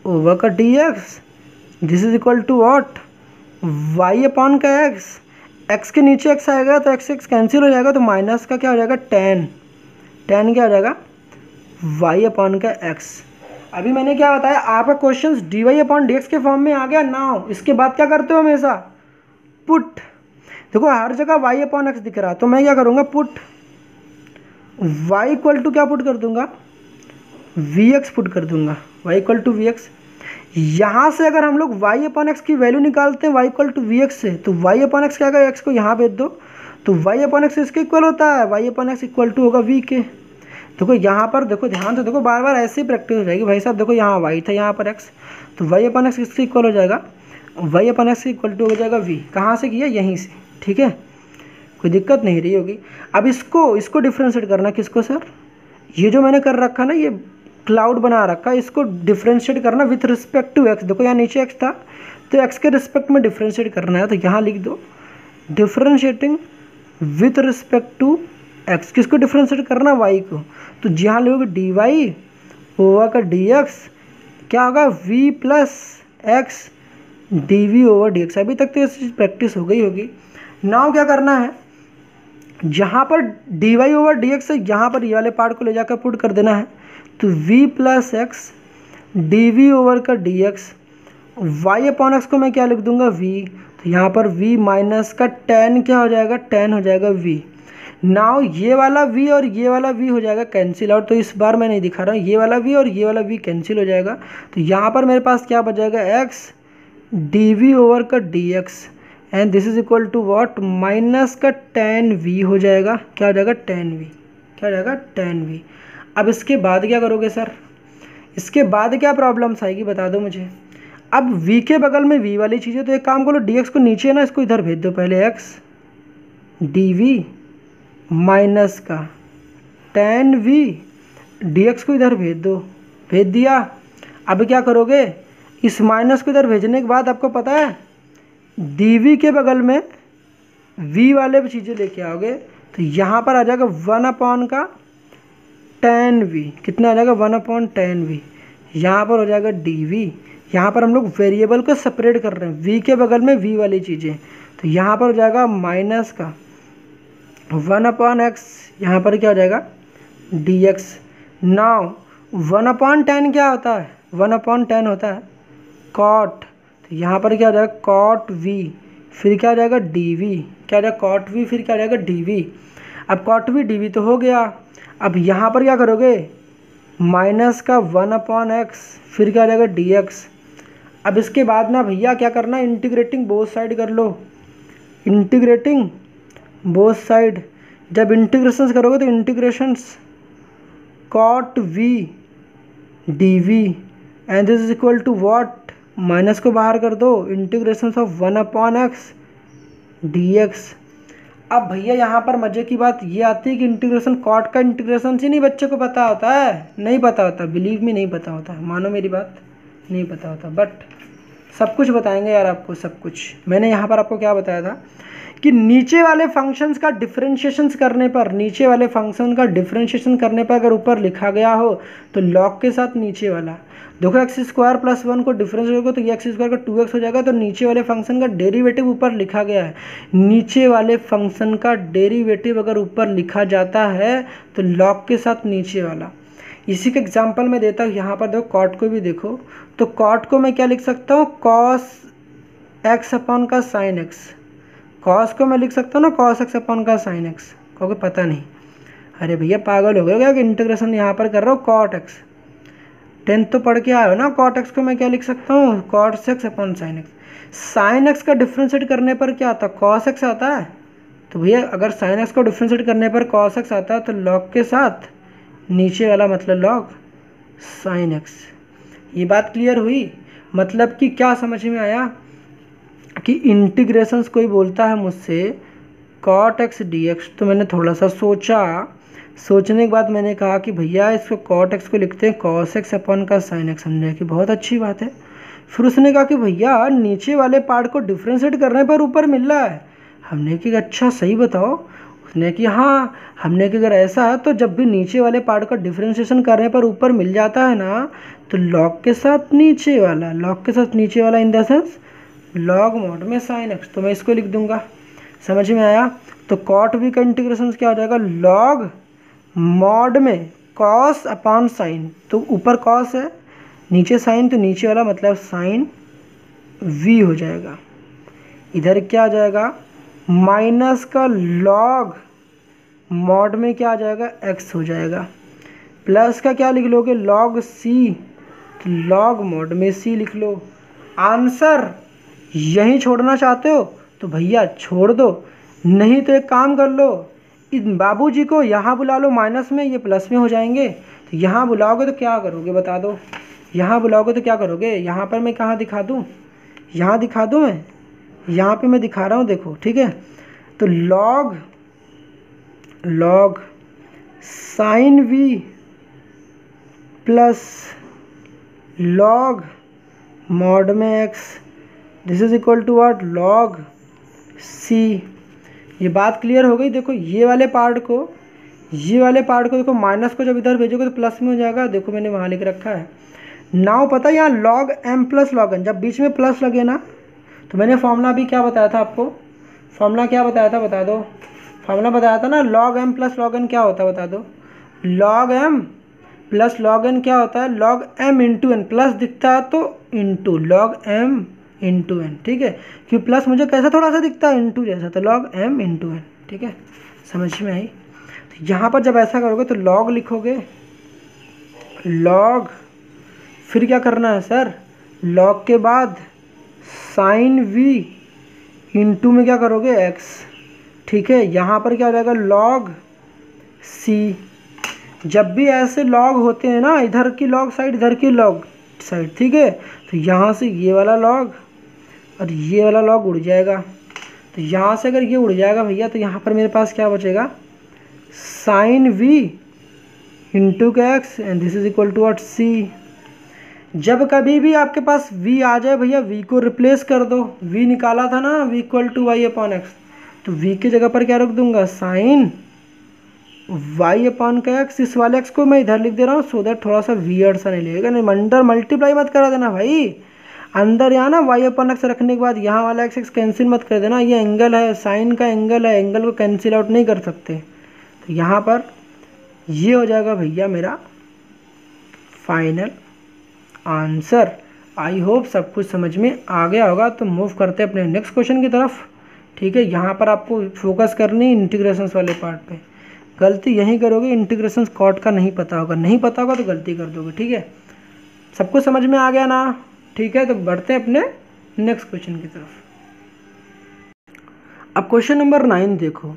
ओवर का dx, this is equal to what, y/का x के नीचे x आएगा तो x कैंसिल हो जाएगा, तो माइनस का क्या हो जाएगा tan क्या हो जाएगा y/का x। अभी मैंने क्या बताया, आपका क्वेश्चन dy/dx के फॉर्म में आ गया। नाउ इसके बाद क्या करते हो हमेशा, पुट। देखो हर जगह y/x दिख रहा है तो मैं क्या करूँगा, पुट y इक्वल टू क्या पुट कर दूंगा, vx पुट कर दूंगा, y इक्वल टू vx। यहाँ से अगर हम लोग y/x की वैल्यू निकालते हैं y इक्वल टू vx से, तो y/x क्या आएगा, x को यहाँ भेज दो तो y/x इसके इक्वल होता है, y/x इक्वल टू होगा v के। देखो यहाँ पर देखो ध्यान से देखो, बार बार ऐसे ही प्रैक्टिस हो जाएगी भाई साहब। देखो यहाँ y था, यहाँ पर x, तो y/x इसके इक्वल हो जाएगा, y/x इक्वल टू हो जाएगा v। कहाँ से किया, यहीं से, ठीक है, कोई दिक्कत नहीं रही होगी। अब इसको डिफ्रेंशिएट करना, किसको सर, ये जो मैंने कर रखा ना, ये क्लाउड बना रखा, इसको डिफ्रेंशिएट करना विथ रिस्पेक्ट टू x। देखो यहाँ नीचे x था तो x के रिस्पेक्ट में डिफ्रेंशिएट करना है, तो यहाँ लिख दो differentiating with respect to x। किसको डिफ्रेंशिएट करना, y को, तो जहाँ लोगे dy ओवर का dx क्या होगा, v plus x dv over dx। अभी तक तो ये चीज़ प्रैक्टिस हो गई होगी। नाउ क्या करना है, जहाँ पर dy ओवर dx है यहाँ पर ये वाले पार्ट को ले जाकर पुट कर देना है, तो v plus x dv over का dx, y/x को मैं क्या लिख दूंगा, v, तो यहाँ पर v माइनस का tan क्या हो जाएगा, tan हो जाएगा v। नाउ ये वाला v और ये वाला v हो जाएगा कैंसिल आउट, तो इस बार मैं नहीं दिखा रहा हूँ, ये वाला v और ये वाला v कैंसिल हो जाएगा, तो यहाँ पर मेरे पास क्या बच जाएगा, x dv ओवर का dx and this is equal to what, minus का tan v हो जाएगा, क्या हो जाएगा, tan v, क्या हो जाएगा, tan v। अब इसके बाद क्या करोगे सर, इसके बाद क्या प्रॉब्लम्स आएगी बता दो मुझे। अब v के बगल में v वाली चीज़ है तो एक काम करो, dx को नीचे है ना, इसको इधर भेज दो पहले, x dv माइनस का tan v dx को इधर भेज दो, भेज दिया। अब क्या करोगे, इस माइनस को इधर भेजने के बाद आपको पता है dv के बगल में v वाले चीज़ें लेके आओगे तो यहाँ पर आ जाएगा 1 का tan v, कितना आ जाएगा, 1 tan v। यहाँ पर हो जाएगा dv, यहाँ पर हम लोग वेरिएबल को सेपरेट कर रहे हैं, v के बगल में v वाली चीज़ें, तो यहाँ पर हो जाएगा माइनस का 1/x, यहाँ पर क्या हो जाएगा dx। नाउ 1/tan क्या होता है, 1/tan होता है cot, तो यहाँ पर क्या हो जाएगा cot v, फिर क्या हो जाएगा dv, क्या हो जाएगा cot v, फिर क्या हो जाएगा dv। अब cot v dv तो हो गया। अब यहाँ पर क्या करोगे, माइनस का 1/x, फिर क्या हो जाएगा dx। अब इसके बाद ना भैया क्या करना, इंटीग्रेटिंग बोथ साइड कर लो, इंटीग्रेटिंग बोथ साइड। जब इंटीग्रेशंस करोगे तो integrations cot v d v and this is equal to what, minus को बाहर कर दो, इंटीग्रेशंस ऑफ 1/x dx। अब भैया यहाँ पर मजे की बात ये आती है कि इंटीग्रेशन कॉट का इंटीग्रेशन से नहीं बच्चे को पता होता है, नहीं पता होता, बिलीव मी नहीं पता होता, मानो मेरी बात, नहीं पता होता, बट सब कुछ बताएंगे यार आपको, सब कुछ। मैंने यहाँ पर आपको क्या बताया था कि नीचे वाले फंक्शंस का डिफरेंशिएशन करने पर, नीचे वाले फंक्शन का डिफरेंशिएशन करने पर अगर ऊपर लिखा गया हो तो लॉग के साथ नीचे वाला, देखो x² + 1 को डिफरेंशिएट करोगे तो ये x² का 2x हो जाएगा, तो नीचे वाले फंक्शन का डेरिवेटिव ऊपर लिखा गया है, नीचे वाले फंक्शन का डेरिवेटिव अगर ऊपर लिखा जाता है तो लॉग के साथ नीचे वाला। इसी का एग्जांपल मैं देता हूँ, यहाँ पर देखो कॉट को भी देखो, तो कॉट को मैं क्या लिख सकता हूँ, cos x अपॉन का sin x, कॉस को मैं लिख सकता हूँ ना cos x अपॉन का sin x, कहोगे पता नहीं, अरे भैया पागल हो गए क्या कि इंटीग्रेशन यहाँ पर कर रहा हूँ cot x, 10th तो पढ़ के आए हो ना, cot x को मैं क्या लिख सकता हूँ, cos x upon sin x। sin x का डिफ्रेंशिएट करने पर क्या आता है, cos x आता है, तो भैया अगर sin x को डिफ्रेंशिएट करने पर cos x आता है तो log के साथ नीचे वाला, मतलब log sin x। ये बात क्लियर हुई, मतलब कि क्या समझ में आया कि इंटीग्रेशंस कोई बोलता है मुझसे cot x dx, तो मैंने थोड़ा सा सोचा, सोचने के बाद मैंने कहा कि भैया इसको cot x को लिखते हैं cos x अपॉन का sin x, समझे कि बहुत अच्छी बात है। फिर उसने कहा कि भैया नीचे वाले पार्ट को डिफ्रेंशिएट करने पर ऊपर मिल रहा है, हमने कि अच्छा सही बताओ, उसने कि हाँ, हमने कि अगर ऐसा है तो जब भी नीचे वाले पार्ट का डिफ्रेंशिएशन करने पर ऊपर मिल जाता है ना, तो लॉग के साथ नीचे वाला, लॉग के साथ नीचे वाला in the sense log mod में sin x, तो मैं इसको लिख दूंगा, समझ में आया। तो cot v का इंटीग्रेशन क्या हो जाएगा, लॉग मॉड में cos अपॉन साइन, तो ऊपर cos है नीचे साइन, तो नीचे वाला मतलब साइन v हो जाएगा। इधर क्या आ जाएगा, माइनस का लॉग मॉड में क्या आ जाएगा, x हो जाएगा, प्लस का क्या लिख लोगे, लॉग c, तो लॉग मॉड में c लिख लो। आंसर यहीं छोड़ना चाहते हो तो भैया छोड़ दो, नहीं तो एक काम कर लो, इन बाबूजी को यहाँ बुला लो, माइनस में ये प्लस में हो जाएंगे, तो यहाँ बुलाओगे तो क्या करोगे बता दो, यहाँ बुलाओगे तो क्या करोगे, यहाँ पर मैं कहाँ दिखा दूँ, यहाँ दिखा दूँ, मैं यहाँ पे मैं दिखा रहा हूँ देखो, ठीक है। तो log sine v plus log mod में x, this is equal to what, log c। ये बात क्लियर हो गई। देखो ये वाले पार्ट को, ये वाले पार्ट को देखो, माइनस को जब इधर भेजोगे तो प्लस में हो जाएगा, देखो मैंने वहाँ लिख रखा है। नाउ पता है यहाँ log m plus log n, जब बीच में प्लस लगे ना, तो मैंने फॉर्मूला भी क्या बताया था आपको, फॉर्मूला क्या बताया था बता दो, फॉर्मूला बताया था ना, log m plus log n क्या होता है बता दो, log m plus log n क्या होता है, log m into n, plus दिखता है तो into, log m into n, ठीक है, क्योंकि प्लस मुझे कैसा थोड़ा सा दिखता है, इंटू जैसा, तो लॉग m इंटू एन, ठीक है, समझ में आई। तो यहाँ पर जब ऐसा करोगे तो लॉग लिखोगे, लॉग, फिर क्या करना है सर, लॉग के बाद साइन v इंटू में क्या करोगे x, ठीक है, यहाँ पर क्या हो जाएगा, लॉग c। जब भी ऐसे लॉग होते हैं ना, इधर की लॉग साइड इधर की लॉग साइड, ठीक है, तो यहाँ से ये वाला लॉग और ये वाला लॉग उड़ जाएगा, तो यहाँ से अगर ये उड़ जाएगा भैया, तो यहाँ पर मेरे पास क्या बचेगा, साइन v इंटू का x and this is equal to what, c। जब कभी भी आपके पास v आ जाए भैया, v को रिप्लेस कर दो, v निकाला था ना, v equal to y upon x, तो v की जगह पर क्या रख दूंगा, साइन y अपॉन का x, इस वाले x को मैं इधर लिख दे रहा हूँ सो दैट थोड़ा सा वियर्ड सा नहीं लगेगा, नहीं अंदर मल्टीप्लाई मत करा देना भाई, अंदर यहाँ ना y अपॉन एक्स रखने के बाद यहाँ वाला x कैंसिल मत कर देना, ये एंगल है, साइन का एंगल है, एंगल को कैंसिल आउट नहीं कर सकते, तो यहाँ पर ये हो जाएगा भैया मेरा फाइनल आंसर। आई होप सब कुछ समझ में आ गया होगा। तो मूव करते हैं अपने नेक्स्ट क्वेश्चन की तरफ, ठीक है। यहाँ पर आपको फोकस करनी इंटीग्रेशंस वाले पार्ट पे, गलती यहीं करोगे, इंटीग्रेशंस कॉट का नहीं पता होगा, नहीं पता होगा तो गलती कर दोगे, ठीक है। सबको समझ में आ गया ना। ठीक है, तो बढ़ते हैं अपने नेक्स्ट क्वेश्चन की तरफ। अब क्वेश्चन नंबर 9 देखो।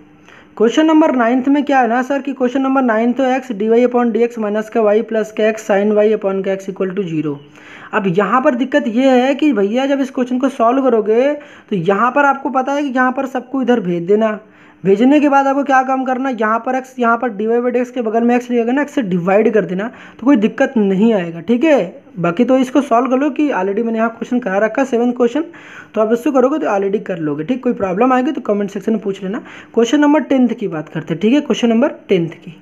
क्वेश्चन नंबर 9 में क्या है ना सर कि क्वेश्चन नंबर 9 तो x d y upon d x minus का वाई प्लस का एक्स साइन वाई अपॉन का एक्स इक्वल टू 0। अब यहाँ पर दिक्कत ये है कि भैया जब इस क्वेश्चन को सॉल्व करोगे तो यहाँ पर आपको पता है कि यहाँ पर सबको इधर भेज देना। भेजने के बाद आपको क्या काम करना, यहाँ पर एक्स, यहाँ पर d y by d x के बगल में एक्स रहेगा ना, एक्स से डिवाइड कर देना, तो कोई दिक्कत नहीं आएगा। ठीक है, बाकी तो इसको सॉल्व कर लो कि ऑलरेडी मैंने यहाँ क्वेश्चन करा रखा है 7th क्वेश्चन, तो आप इसको करोगे तो ऑलरेडी कर लोगे। ठीक, कोई प्रॉब्लम आएगी तो कमेंट सेक्शन में पूछ लेना। क्वेश्चन नंबर 10th की बात करते हैं। ठीक है, क्वेश्चन नंबर 10th की।